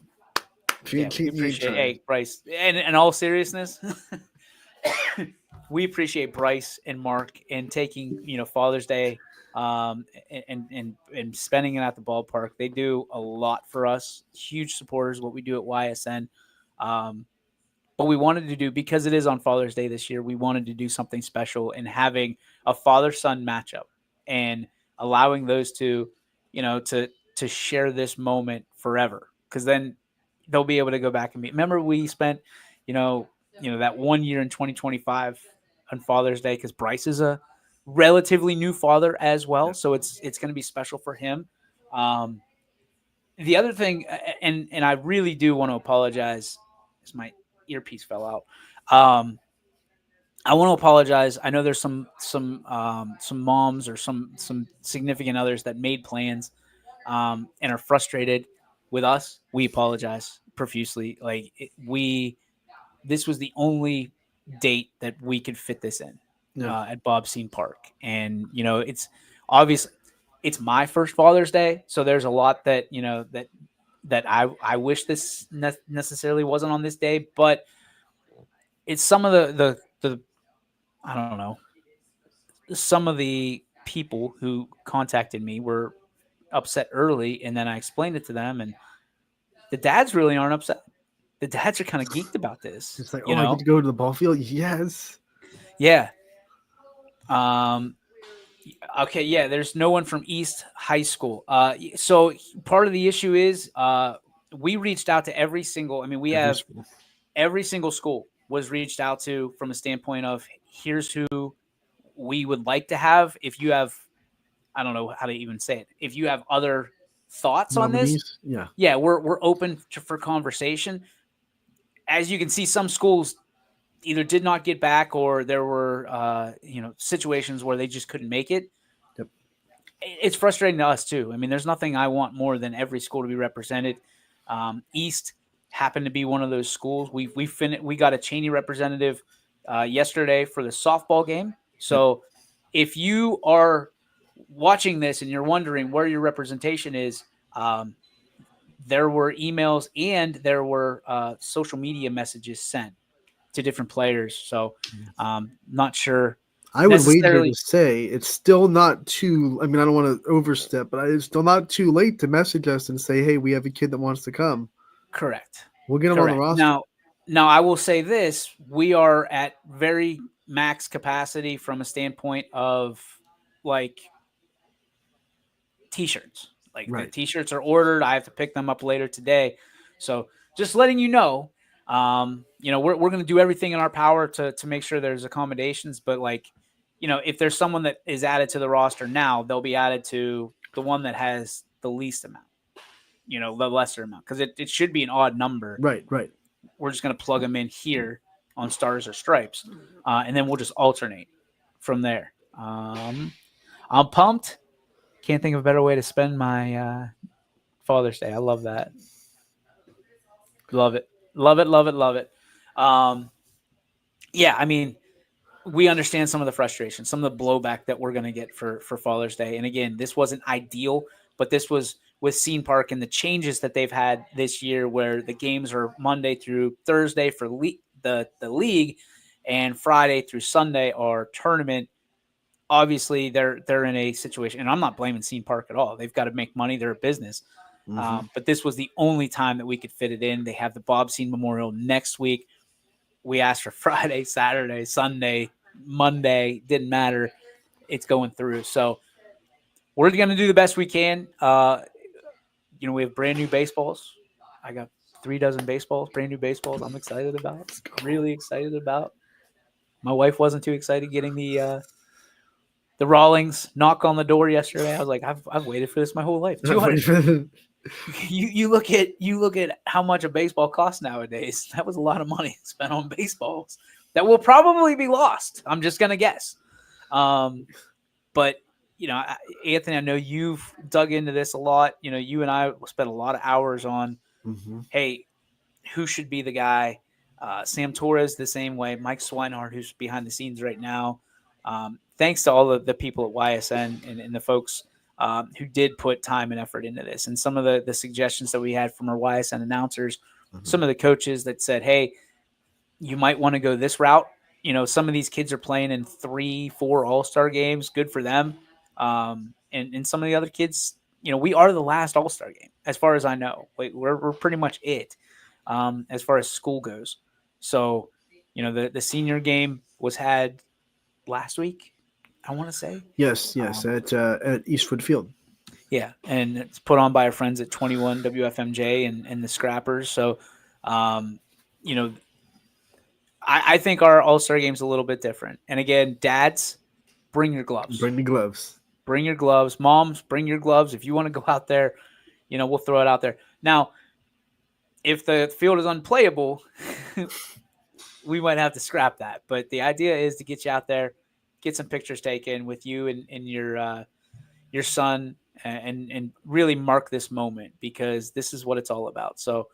Yeah, we appreciate. Hey, Bryce. And in all seriousness, we appreciate Bryce and Mark in taking Father's Day, and spending it at the ballpark. They do a lot for us. Huge supporters of what we do at YSN. But we wanted to do, because it is on Father's Day this year, we wanted to do something special and having a father-son matchup and allowing those two, to share this moment forever. Because then they'll be able to go back and meet. Remember, we spent, that 1 year in 2025 on Father's Day, because Bryce is a relatively new father as well, so it's going to be special for him. The other thing, and I really do want to apologize, is my earpiece fell out. I want to apologize. I know there's some moms or some significant others that made plans and are frustrated with us. We apologize profusely. This was the only date that we could fit this in at Bob Scene Park, and it's obvious it's my first Father's Day, so there's a lot that that I wish this necessarily wasn't on this day, but it's some of the I don't know, some of the people who contacted me were upset early, and then I explained it to them, and the dads really aren't upset. The dads are kind of geeked about this. It's like, I get to go to the ball field. Yes. Yeah. Okay. Yeah. There's no one from East High School. So part of the issue is, we reached out to every single, every single school was reached out to from a standpoint of, here's who we would like to have. If you have, I don't know how to even say it, if you have other thoughts on this, we're open for conversation. As you can see, some schools either did not get back, or there were situations where they just couldn't make it. Yep. It's frustrating to us too. I mean, there's nothing I want more than every school to be represented. East happened to be one of those schools. We got a Cheney representative yesterday for the softball game. So if you are watching this and you're wondering where your representation is, there were emails and there were social media messages sent to different players. So not sure. I would wager to say it's still not too, I don't want to overstep, but it's still not too late to message us and say, hey, we have a kid that wants to come. Correct. We'll get them on the roster. Now I will say this, we are at very max capacity from a standpoint of t-shirts. The t-shirts are ordered. I have to pick them up later today. So just letting you know, we're going to do everything in our power to make sure there's accommodations. But if there's someone that is added to the roster now, they'll be added to the one that has the least amount, the lesser amount, because it should be an odd number. Right. We're just going to plug them in here on Stars or Stripes, and then we'll just alternate from there. I'm pumped. Can't think of a better way to spend my Father's Day. I love that. Love it. We understand some of the frustration, some of the blowback that we're going to get for Father's Day. And again, this wasn't ideal, but this was with Scene Park and the changes that they've had this year, where the games are Monday through Thursday for the league, and Friday through Sunday are tournament. Obviously, they're in a situation, and I'm not blaming Scene Park at all. They've got to make money. They're a business. But this was the only time that we could fit it in. They have the Bob Scene Memorial next week. We asked for Friday, Saturday, Sunday, Monday. Didn't matter. It's going through. So we're going to do the best we can. We have brand new baseballs. I got 3 dozen baseballs, brand new baseballs. I'm excited about. Really excited about. My wife wasn't too excited getting the Rawlings knock on the door yesterday. I was like, I've waited for this my whole life. 200. You look at how much a baseball costs nowadays. That was a lot of money spent on baseballs that will probably be lost. I'm just gonna guess. But Anthony, I know you've dug into this a lot. You and I spent a lot of hours on, hey, who should be the guy? Sam Torres the same way. Mike Swinehart, who's behind the scenes right now. thanks to all of the people at YSN and the folks who did put time and effort into this. And some of the suggestions that we had from our YSN announcers, some of the coaches that said, hey, you might want to go this route. You know, some of these kids are playing in 3-4 all-star games. Good for them. And some of the other kids, you know, we are the last all-star game, as far as I know. We're pretty much it as far as school goes. So, you know, the senior game was had last week, I want to say. Yes, at Eastwood Field. Yeah, and it's put on by our friends at 21 WFMJ and the Scrappers. So, you know, I think our all-star game is a little bit different. And again, dads, bring your gloves. Bring the gloves. Bring your gloves. Moms, bring your gloves. If you want to go out there, you know, we'll throw it out there. Now, if the field is unplayable, we might have to scrap that. But the idea is to get you out there, get some pictures taken with you and your son, and really mark this moment, because this is what it's all about. So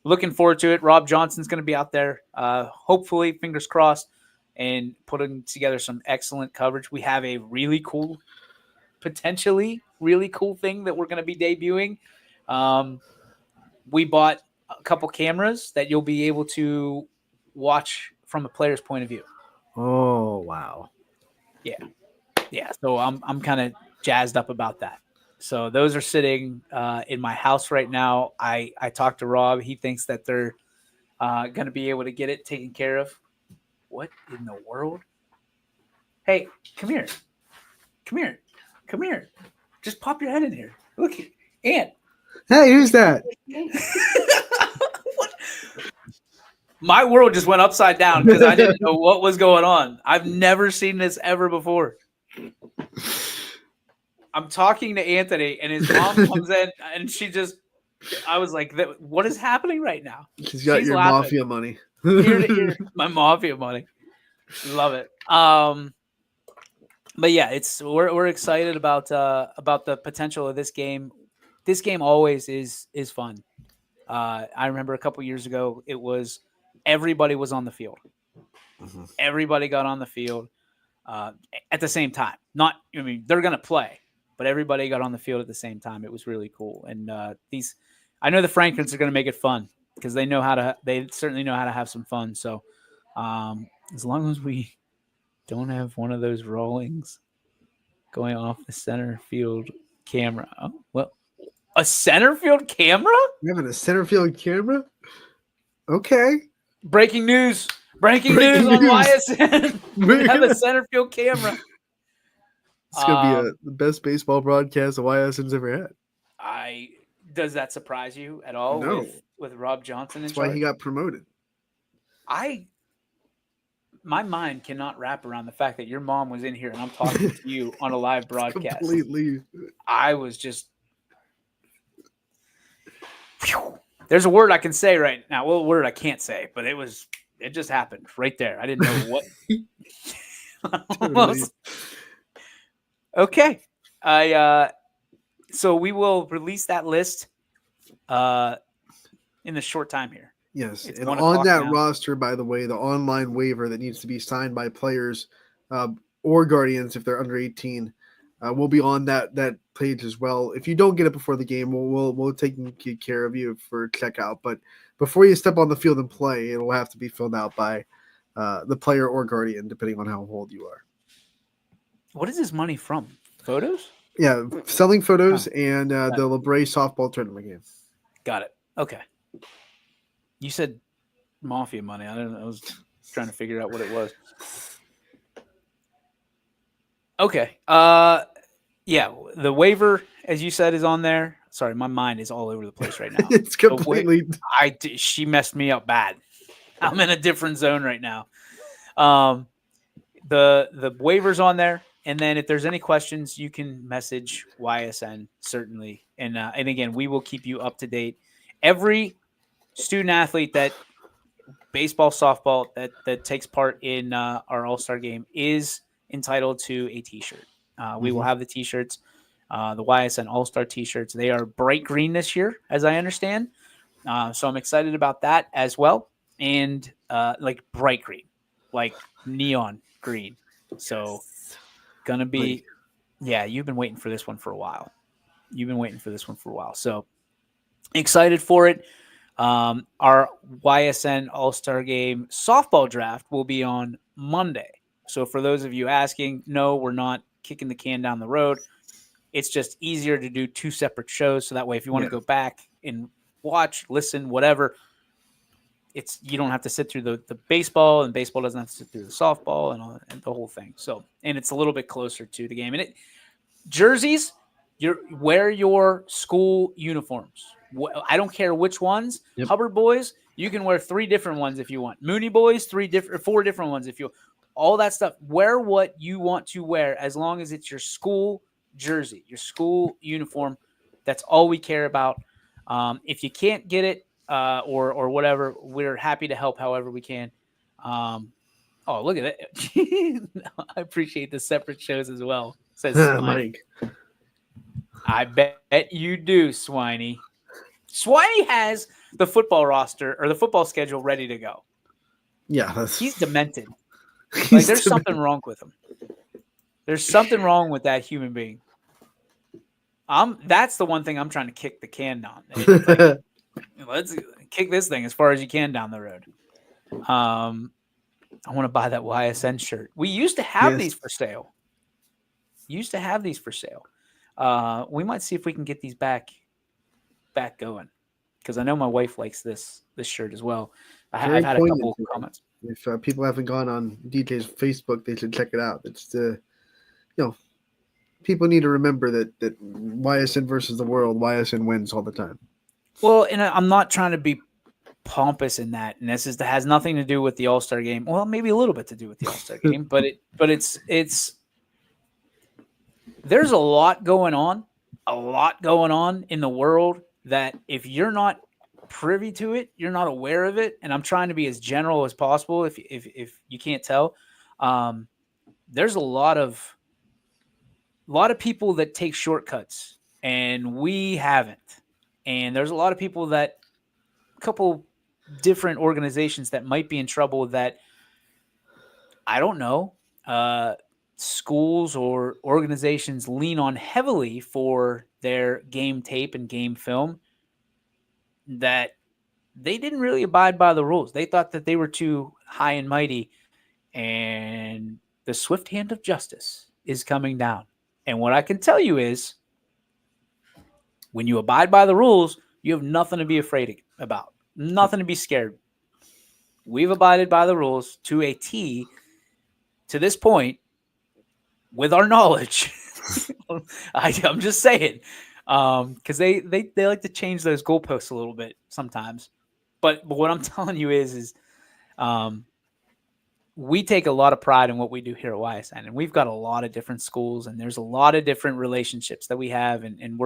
looking forward to it. Rob Johnson's going to be out there, hopefully, fingers crossed, and putting together some excellent coverage. We have a potentially really cool thing that we're going to be debuting. We bought a couple cameras that you'll be able to watch from a player's point of view. Oh, wow. Yeah. So I'm kind of jazzed up about that. So those are sitting in my house right now. I talked to Rob. He thinks that they're going to be able to get it taken care of. What in the world? Hey, come here. Just pop your head in here. Look, Ant. Hey, who's that? What? My world just went upside down because I didn't know what was going on. I've never seen this ever before. I'm talking to Anthony, and his mom comes in, and I was like, what is happening right now? She's got your laughing. mafia money. Ear to ear, my mafia money. Love it. But yeah, we're excited about the potential of this game. This game always is fun. I remember a couple years ago, it was everybody was on the field. Mm-hmm. Everybody got on the field at the same time. They're going to play, but everybody got on the field at the same time. It was really cool. And I know the Franklins are going to make it fun because they certainly know how to have some fun. So as long as we don't have one of those rollings going off the center field camera. Oh, well, a center field camera? You having a center field camera? Okay. Breaking news on YSN. We have a center field camera. It's going to be the best baseball broadcast the YSN's ever had. Does that surprise you at all? No. With Rob Johnson? That's why he got promoted. My mind cannot wrap around the fact that your mom was in here and I'm talking to you on a live broadcast. Completely. I was just. Whew. There's a word I can say right now. Well, a word I can't say, but it just happened right there. I didn't know what. Almost. Okay. So we will release that list in the short time here. Yes, and on that roster, by the way, the online waiver that needs to be signed by players or guardians if they're under 18 will be on that page as well. If you don't get it before the game, we'll take care of you for checkout. But before you step on the field and play, it'll have to be filled out by the player or guardian, depending on how old you are. What is this money from? Photos? Yeah, selling photos and the LeBray softball tournament game. Got it. Okay. You said mafia money. I was trying to figure out what it was. Okay. Yeah, the waiver, as you said, is on there. Sorry, my mind is all over the place right now. It's completely. She messed me up bad. I'm in a different zone right now. The waiver's on there, and then if there's any questions, you can message YSN certainly, and again, we will keep you up to date. Every student athlete that baseball, softball that takes part in our All-Star game is entitled to a T-shirt. We will have the T-shirts, the YSN All-Star T-shirts. They are bright green this year, as I understand. So I'm excited about that as well. And like bright green, like neon green. So gonna be, yeah, you've been waiting for this one for a while. So excited for it. Our YSN All-Star Game softball draft will be on Monday. So for those of you asking, no, we're not kicking the can down the road. It's just easier to do 2 separate shows. So that way, if you want to go back and watch, listen, whatever, you don't have to sit through the baseball, and baseball doesn't have to sit through the softball and the whole thing. So, and it's a little bit closer to the game. And jerseys, wear your school uniforms. I don't care which ones. Yep. Hubbard boys, you can wear 3 different ones if you want. Mooney boys, 4 different ones if you. All that stuff. Wear what you want to wear as long as it's your school jersey, your school uniform. That's all we care about. If you can't get it or whatever, we're happy to help however we can. Oh, look at it. I appreciate the separate shows as well. Says Mike. I bet you do, Swiney. Swiney has the football roster or the football schedule ready to go. Yeah. He's demented. Like there's something wrong with him. There's something wrong with that human being. That's the one thing I'm trying to kick the can down. Like, let's kick this thing as far as you can down the road. I want to buy that YSN shirt. We used to have these for sale. We might see if we can get these back going, because I know my wife likes this shirt as well. I've had a couple of comments. If people haven't gone on DJ's Facebook, they should check it out. It's people need to remember that YSN versus the world, YSN wins all the time. Well, and I'm not trying to be pompous in that, and this has nothing to do with the All-Star Game. Well, maybe a little bit to do with the All-Star Game, but it's there's a lot going on in the world that if you're not privy to it, you're not aware of it. And I'm trying to be as general as possible. If you can't tell, there's a lot of people that take shortcuts, and we haven't. And there's a lot of people a couple different organizations that might be in trouble that I don't know. Schools or organizations lean on heavily for their game tape and game film, that they didn't really abide by the rules. They thought that they were too high and mighty, and the swift hand of justice is coming down. And what I can tell you is, when you abide by the rules, you have nothing to be afraid about, nothing to be scared. We've abided by the rules to a T to this point with our knowledge. I'm just saying. Because they like to change those goalposts a little bit sometimes, but what I'm telling you is we take a lot of pride in what we do here at YSN, and we've got a lot of different schools, and there's a lot of different relationships that we have, and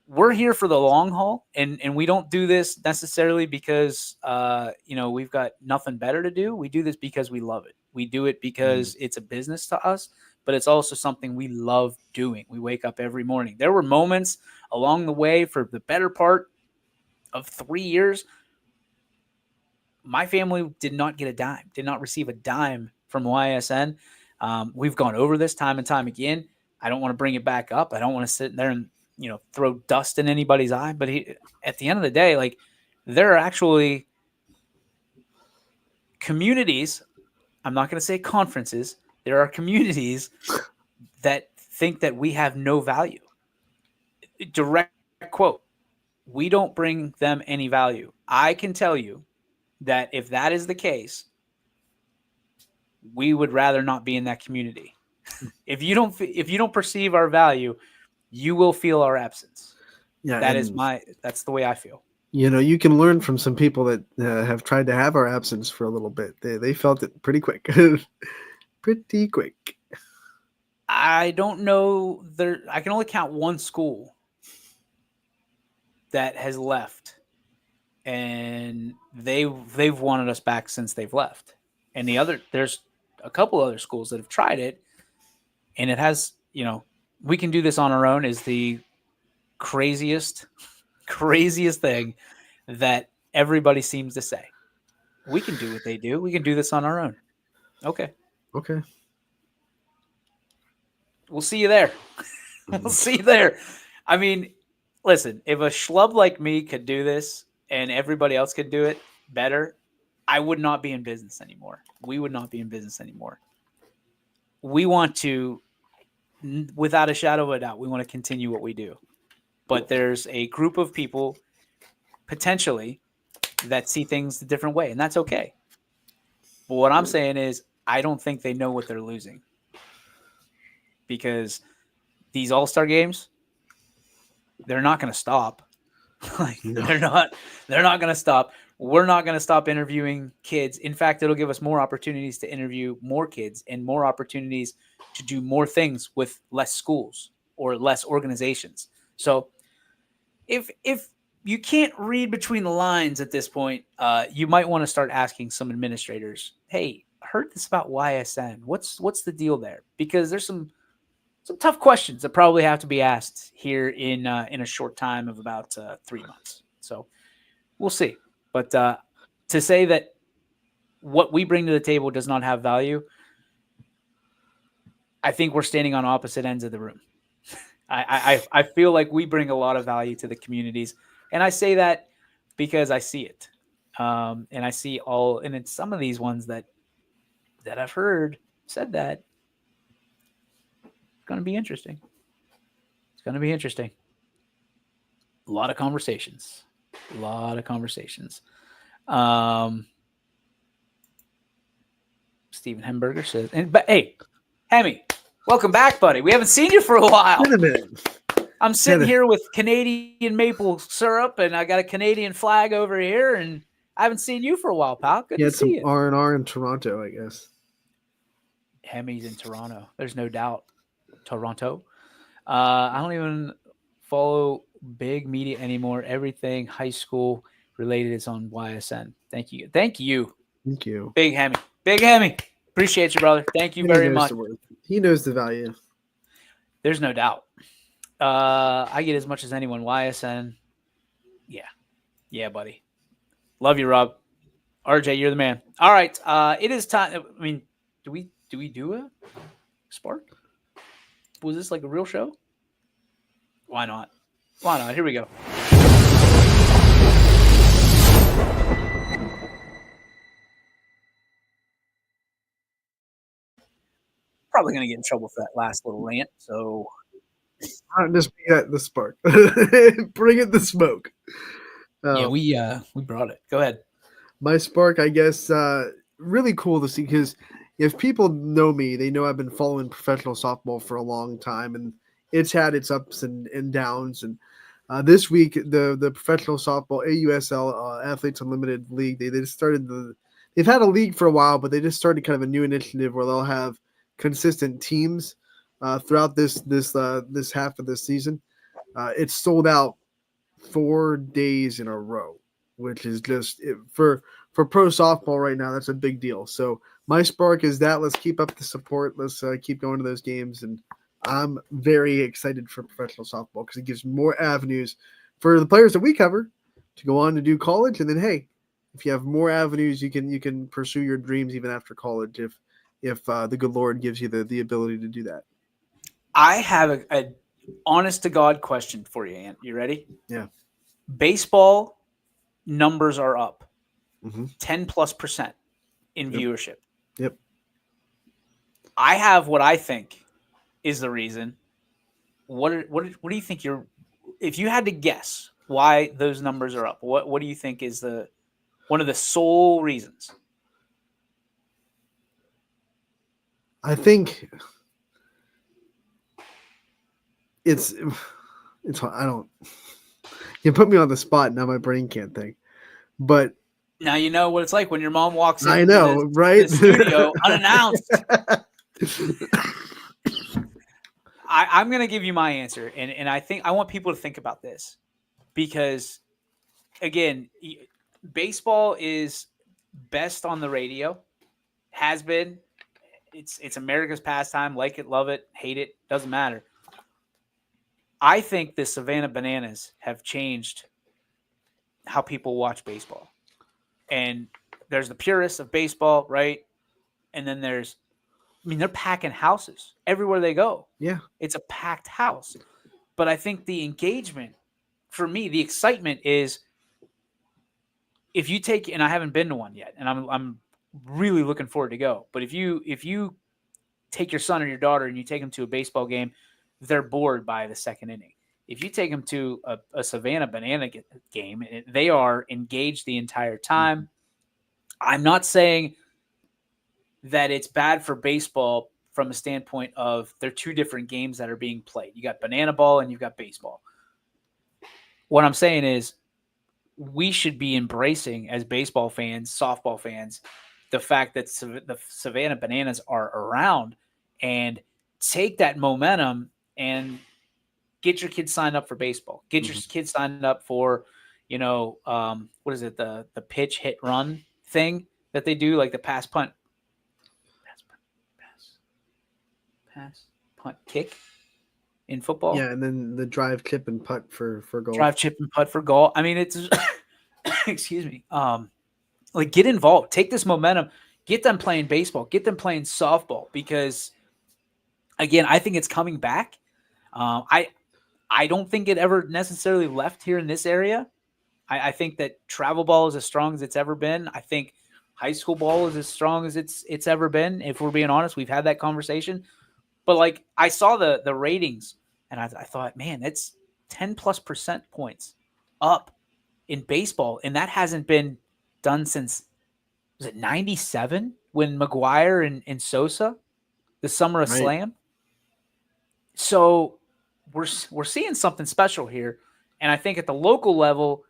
we're here for the long haul, and we don't do this necessarily because we've got nothing better to do. We do this because we love it. We do it because it's a business to us, but it's also something we love doing. We wake up every morning. There were moments along the way for the better part of 3 years. My family did not get a dime, did not receive a dime from YSN. We've gone over this time and time again. I don't want to bring it back up. I don't want to sit there and throw dust in anybody's eye. But at the end of the day, like, there are actually communities. I'm not going to say conferences. There are communities that think that we have no value. Direct quote. We don't bring them any value. I can tell you that if that is the case, we would rather not be in that community. If you don't perceive our value, you will feel our absence. Yeah, that's the way I feel. You can learn from some people that have tried to have our absence for a little bit. They felt it pretty quick. Pretty quick. I don't know. I can only count one school that has left, and they've wanted us back since they've left. And there's a couple other schools that have tried it, and it has, we can do this on our own is the craziest thing that everybody seems to say. We can do what they do. We can do this on our own. Okay. Okay. We'll see you there. We'll see you there. I mean, listen, if a schlub like me could do this and everybody else could do it better, I would not be in business anymore. We would not be in business anymore. We want to, without a shadow of a doubt, we want to continue what we do. But there's a group of people potentially that see things a different way, and that's okay. But what I'm saying is, I don't think they know what they're losing, because these all-star games, they're not going to stop. No. They're not going to stop. We're not going to stop interviewing kids. In fact, it'll give us more opportunities to interview more kids and more opportunities to do more things with less schools or less organizations. So if you can't read between the lines at this point, you might want to start asking some administrators, hey, I heard this about YSN. What's the deal there? Because there's some tough questions that probably have to be asked here in a short time of about 3 months. So we'll see. But to say that what we bring to the table does not have value, I think we're standing on opposite ends of the room. I feel like we bring a lot of value to the communities, and I say that because I see it, and I see and it's some of these ones that I've heard said that. It's going to be interesting. It's going to be interesting. A lot of conversations. Steven Hemberger says, but hey, Hemi, welcome back, buddy. We haven't seen you for a while. Wait a minute. I'm sitting here with Canadian maple syrup, and I got a Canadian flag over here, and I haven't seen you for a while, pal. Good to see you. R&R in Toronto, I guess. Hemi's in Toronto. There's no doubt. Toronto. I don't even follow big media anymore. Everything high school related is on YSN. Thank you. Thank you. Big Hemi. Appreciate you, brother. Thank you very much. He knows the value. There's no doubt. I get as much as anyone. YSN. Yeah, buddy. Love you, Rob. RJ, you're the man. All right. It is time. I mean, do we do a spark? Was this like a real show? Why not? Here we go. Probably going to get in trouble for that last little rant. So just get the spark. Bring it the smoke. Yeah, we brought it. Go ahead. My spark, I guess, really cool to see, because if people know me, they know I've been following professional softball for a long time, and it's had its ups and downs. And this week, the professional softball AUSL Athletes Unlimited League, they just started they've had a league for a while, but they just started kind of a new initiative where they'll have consistent teams throughout this half of this season. It's sold out 4 days in a row, which is just for pro softball right now. That's a big deal. So my spark is that. Let's keep up the support. Let's keep going to those games. And I'm very excited for professional softball because it gives more avenues for the players that we cover to go on to do college. And then, hey, if you have more avenues, you can pursue your dreams even after college if the good Lord gives you the ability to do that. I have a honest to God question for you, Ant. You ready? Yeah. Baseball numbers are up 10+% in viewership. Yep. I have what I think is the reason. What do you think if you had to guess why those numbers are up, what do you think is one of the sole reasons? I think it's I don't, you put me on the spot, now my brain can't think. But now you know what it's like when your mom walks in. I know, right? The studio unannounced. I'm going to give you my answer, and I think I want people to think about this because, again, baseball is best on the radio, has been. It's America's pastime. Like it, love it, hate it, doesn't matter. I think the Savannah Bananas have changed how people watch baseball. And there's the purists of baseball, right? And then there's I mean, they're packing houses everywhere they go. Yeah. It's a packed house. But I think the engagement, for me, the excitement is if you take, and I haven't been to one yet, and I'm really looking forward to go. But if you take your son or your daughter and you take them to a baseball game, they're bored by the second inning. If you take them to a Savannah Banana game, they are engaged the entire time. I'm not saying that it's bad for baseball from a standpoint of they're two different games that are being played. You got banana ball and you've got baseball. What I'm saying is we should be embracing, as baseball fans, softball fans, the fact that the Savannah Bananas are around, and take that momentum and get your kids signed up for baseball. Get your kids signed up for, what is it? The pitch, hit, run thing that they do, like the pass, punt, punt, kick in football. Yeah, and then the drive, chip, and putt for goal. Drive, chip, and putt for goal. I mean, it's excuse me. Like, get involved. Take this momentum. Get them playing baseball. Get them playing softball, because, again, I think it's coming back. I don't think it ever necessarily left here in this area. I think that travel ball is as strong as it's ever been. I think high school ball is as strong as it's ever been. If we're being honest, we've had that conversation. But, like, I saw the ratings, and I thought, man, that's 10+% points up in baseball, and that hasn't been done since, was it 97 when McGuire and Sosa, the summer of Slam? So we're seeing something special here, and I think at the local level,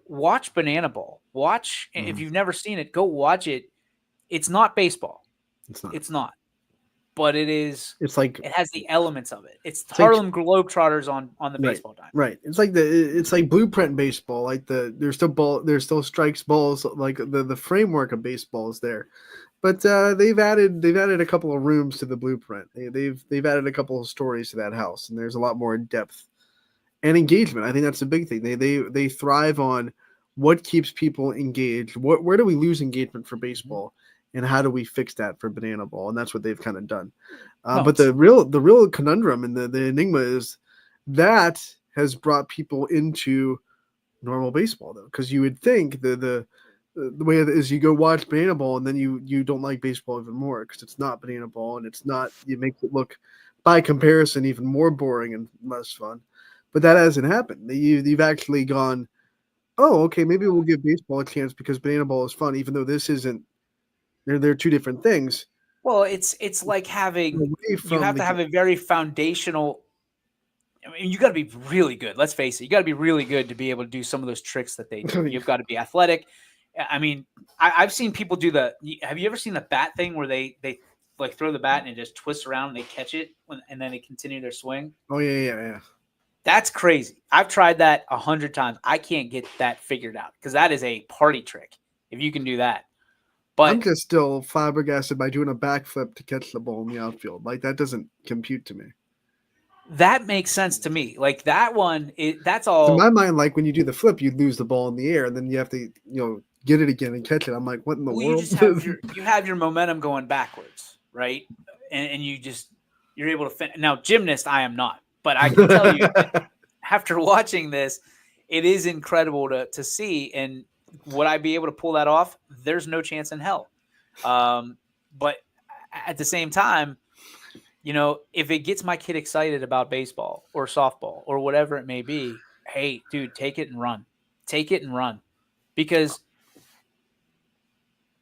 watch Banana Ball. Watch, if you've never seen it, go watch it. It's not baseball. It's not. But it is. It's like it has the elements of it. It's Harlem Globetrotters on the baseball diamond. Right. It's like blueprint baseball. Like there's still strikes, balls. Like the framework of baseball is there, but they've added a couple of rooms to the blueprint. They've added a couple of stories to that house, and there's a lot more depth and engagement. I think that's a big thing. They thrive on what keeps people engaged. Where do we lose engagement for baseball? And how do we fix that for Banana Ball? And that's what they've kind of done. But the real conundrum and the enigma is that has brought people into normal baseball, though, because you would think the way it is, you go watch Banana Ball and then you don't like baseball even more because it's not Banana Ball and it makes it look, by comparison, even more boring and less fun. But that hasn't happened. You've actually gone, oh, okay, maybe we'll give baseball a chance because Banana Ball is fun, even though this isn't. They're two different things. Well, it's like having you have to have a very foundational. I mean, you got to be really good. Let's face it, you got to be really good to be able to do some of those tricks that they do. You've got to be athletic. I mean, I've seen people do have you ever seen the bat thing where they like throw the bat and it just twists around and they catch it and then they continue their swing? Oh yeah. That's crazy. I've tried that 100 times. I can't get that figured out because that is a party trick. If you can do that. But I'm just still flabbergasted by doing a backflip to catch the ball in the outfield. Like, that doesn't compute to me. That makes sense to me. Like, that one, that's all. In my mind, like, when you do the flip, you lose the ball in the air, and then you have to, get it again and catch it. I'm like, what in the world? You have your momentum going backwards, right? And you're able to finish. Now, gymnast, I am not. But I can tell you, after watching this, it is incredible to see. And would I be able to pull that off? There's no chance in hell. But at the same time, if it gets my kid excited about baseball or softball or whatever it may be, hey, dude, take it and run. Take it and run. Because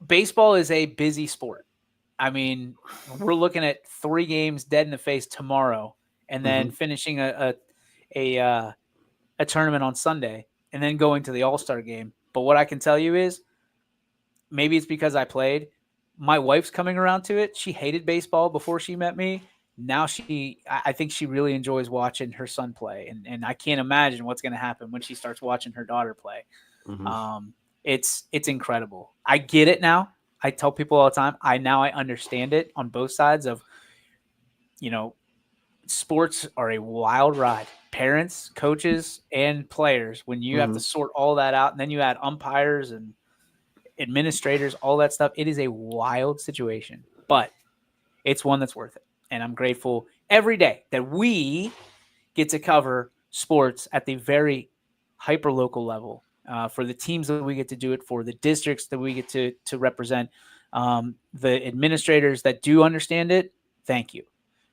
baseball is a busy sport. I mean, we're looking at 3 games dead in the face tomorrow and then finishing a tournament on Sunday and then going to the All-Star game. But what I can tell you is, maybe it's because I played. My wife's coming around to it. She hated baseball before she met me. Now I think she really enjoys watching her son play. And I can't imagine what's going to happen when she starts watching her daughter play. It's incredible. I get it now. I tell people all the time, I understand it on both sides of, sports are a wild ride. Parents, coaches, and players, when you have to sort all that out, and then you add umpires and administrators, all that stuff, it is a wild situation. But it's one that's worth it. And I'm grateful every day that we get to cover sports at the very hyper-local level, for the teams that we get to do it for, the districts that we get to represent, the administrators that do understand it, thank you.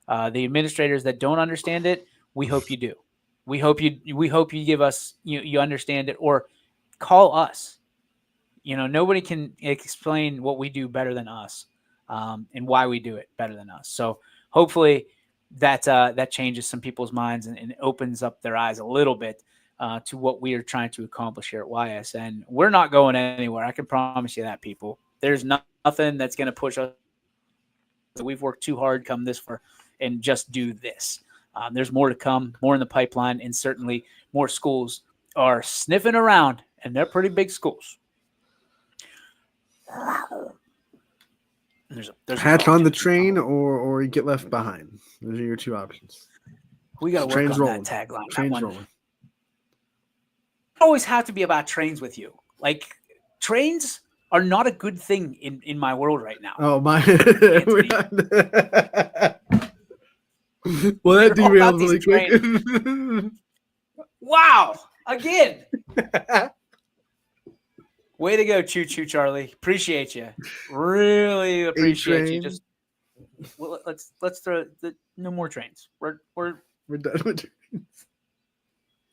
The administrators that don't understand it, we hope you do. We hope you give us, you understand it, or call us. Nobody can explain what we do better than us, and why we do it better than us. So hopefully that changes some people's minds and opens up their eyes a little bit to what we are trying to accomplish here at YSN. We're not going anywhere. I can promise you that, people. There's nothing that's going to push us. We've worked too hard come this far and just do this. There's more to come, more in the pipeline, and certainly more schools are sniffing around, and they're pretty big schools. There's Hatch on the train or you get left behind. Those are your two options. We got to work on that tagline. Trains rolling. Always have to be about trains with you. Like, trains are not a good thing in my world right now. Oh, my. Well, that derailed really quick. Wow. Again. Way to go, Choo Choo Charlie. Appreciate you. Really appreciate you. Just let's throw no more trains. We're done with trains.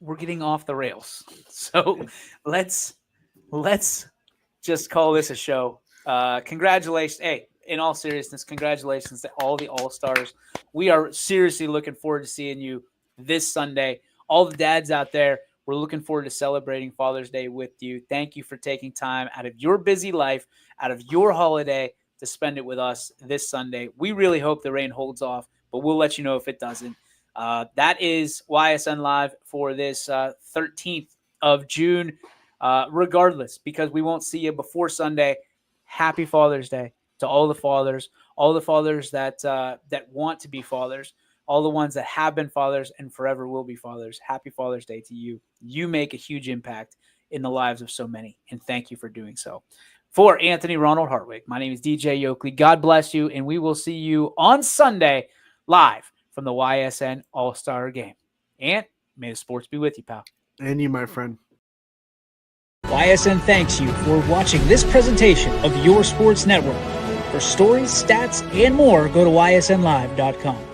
We're getting off the rails. So let's just call this a show. Congratulations. Hey, in all seriousness, congratulations to all the All-Stars. We are seriously looking forward to seeing you this Sunday. All the dads out there, we're looking forward to celebrating Father's Day with you. Thank you for taking time out of your busy life, out of your holiday, to spend it with us this Sunday. We really hope the rain holds off, but we'll let you know if it doesn't. That is YSN Live for this 13th of June. Regardless, because we won't see you before Sunday, happy Father's Day to all the fathers that want to be fathers, all the ones that have been fathers and forever will be fathers. Happy Father's Day to you. You make a huge impact in the lives of so many, and thank you for doing so. For Anthony Ronald Hartwig, my name is DJ Yoakley. God bless you, and we will see you on Sunday live from the YSN All-Star Game. And may the sports be with you, pal. And you, my friend. YSN thanks you for watching this presentation of Your Sports Network. For stories, stats, and more, go to ysnlive.com.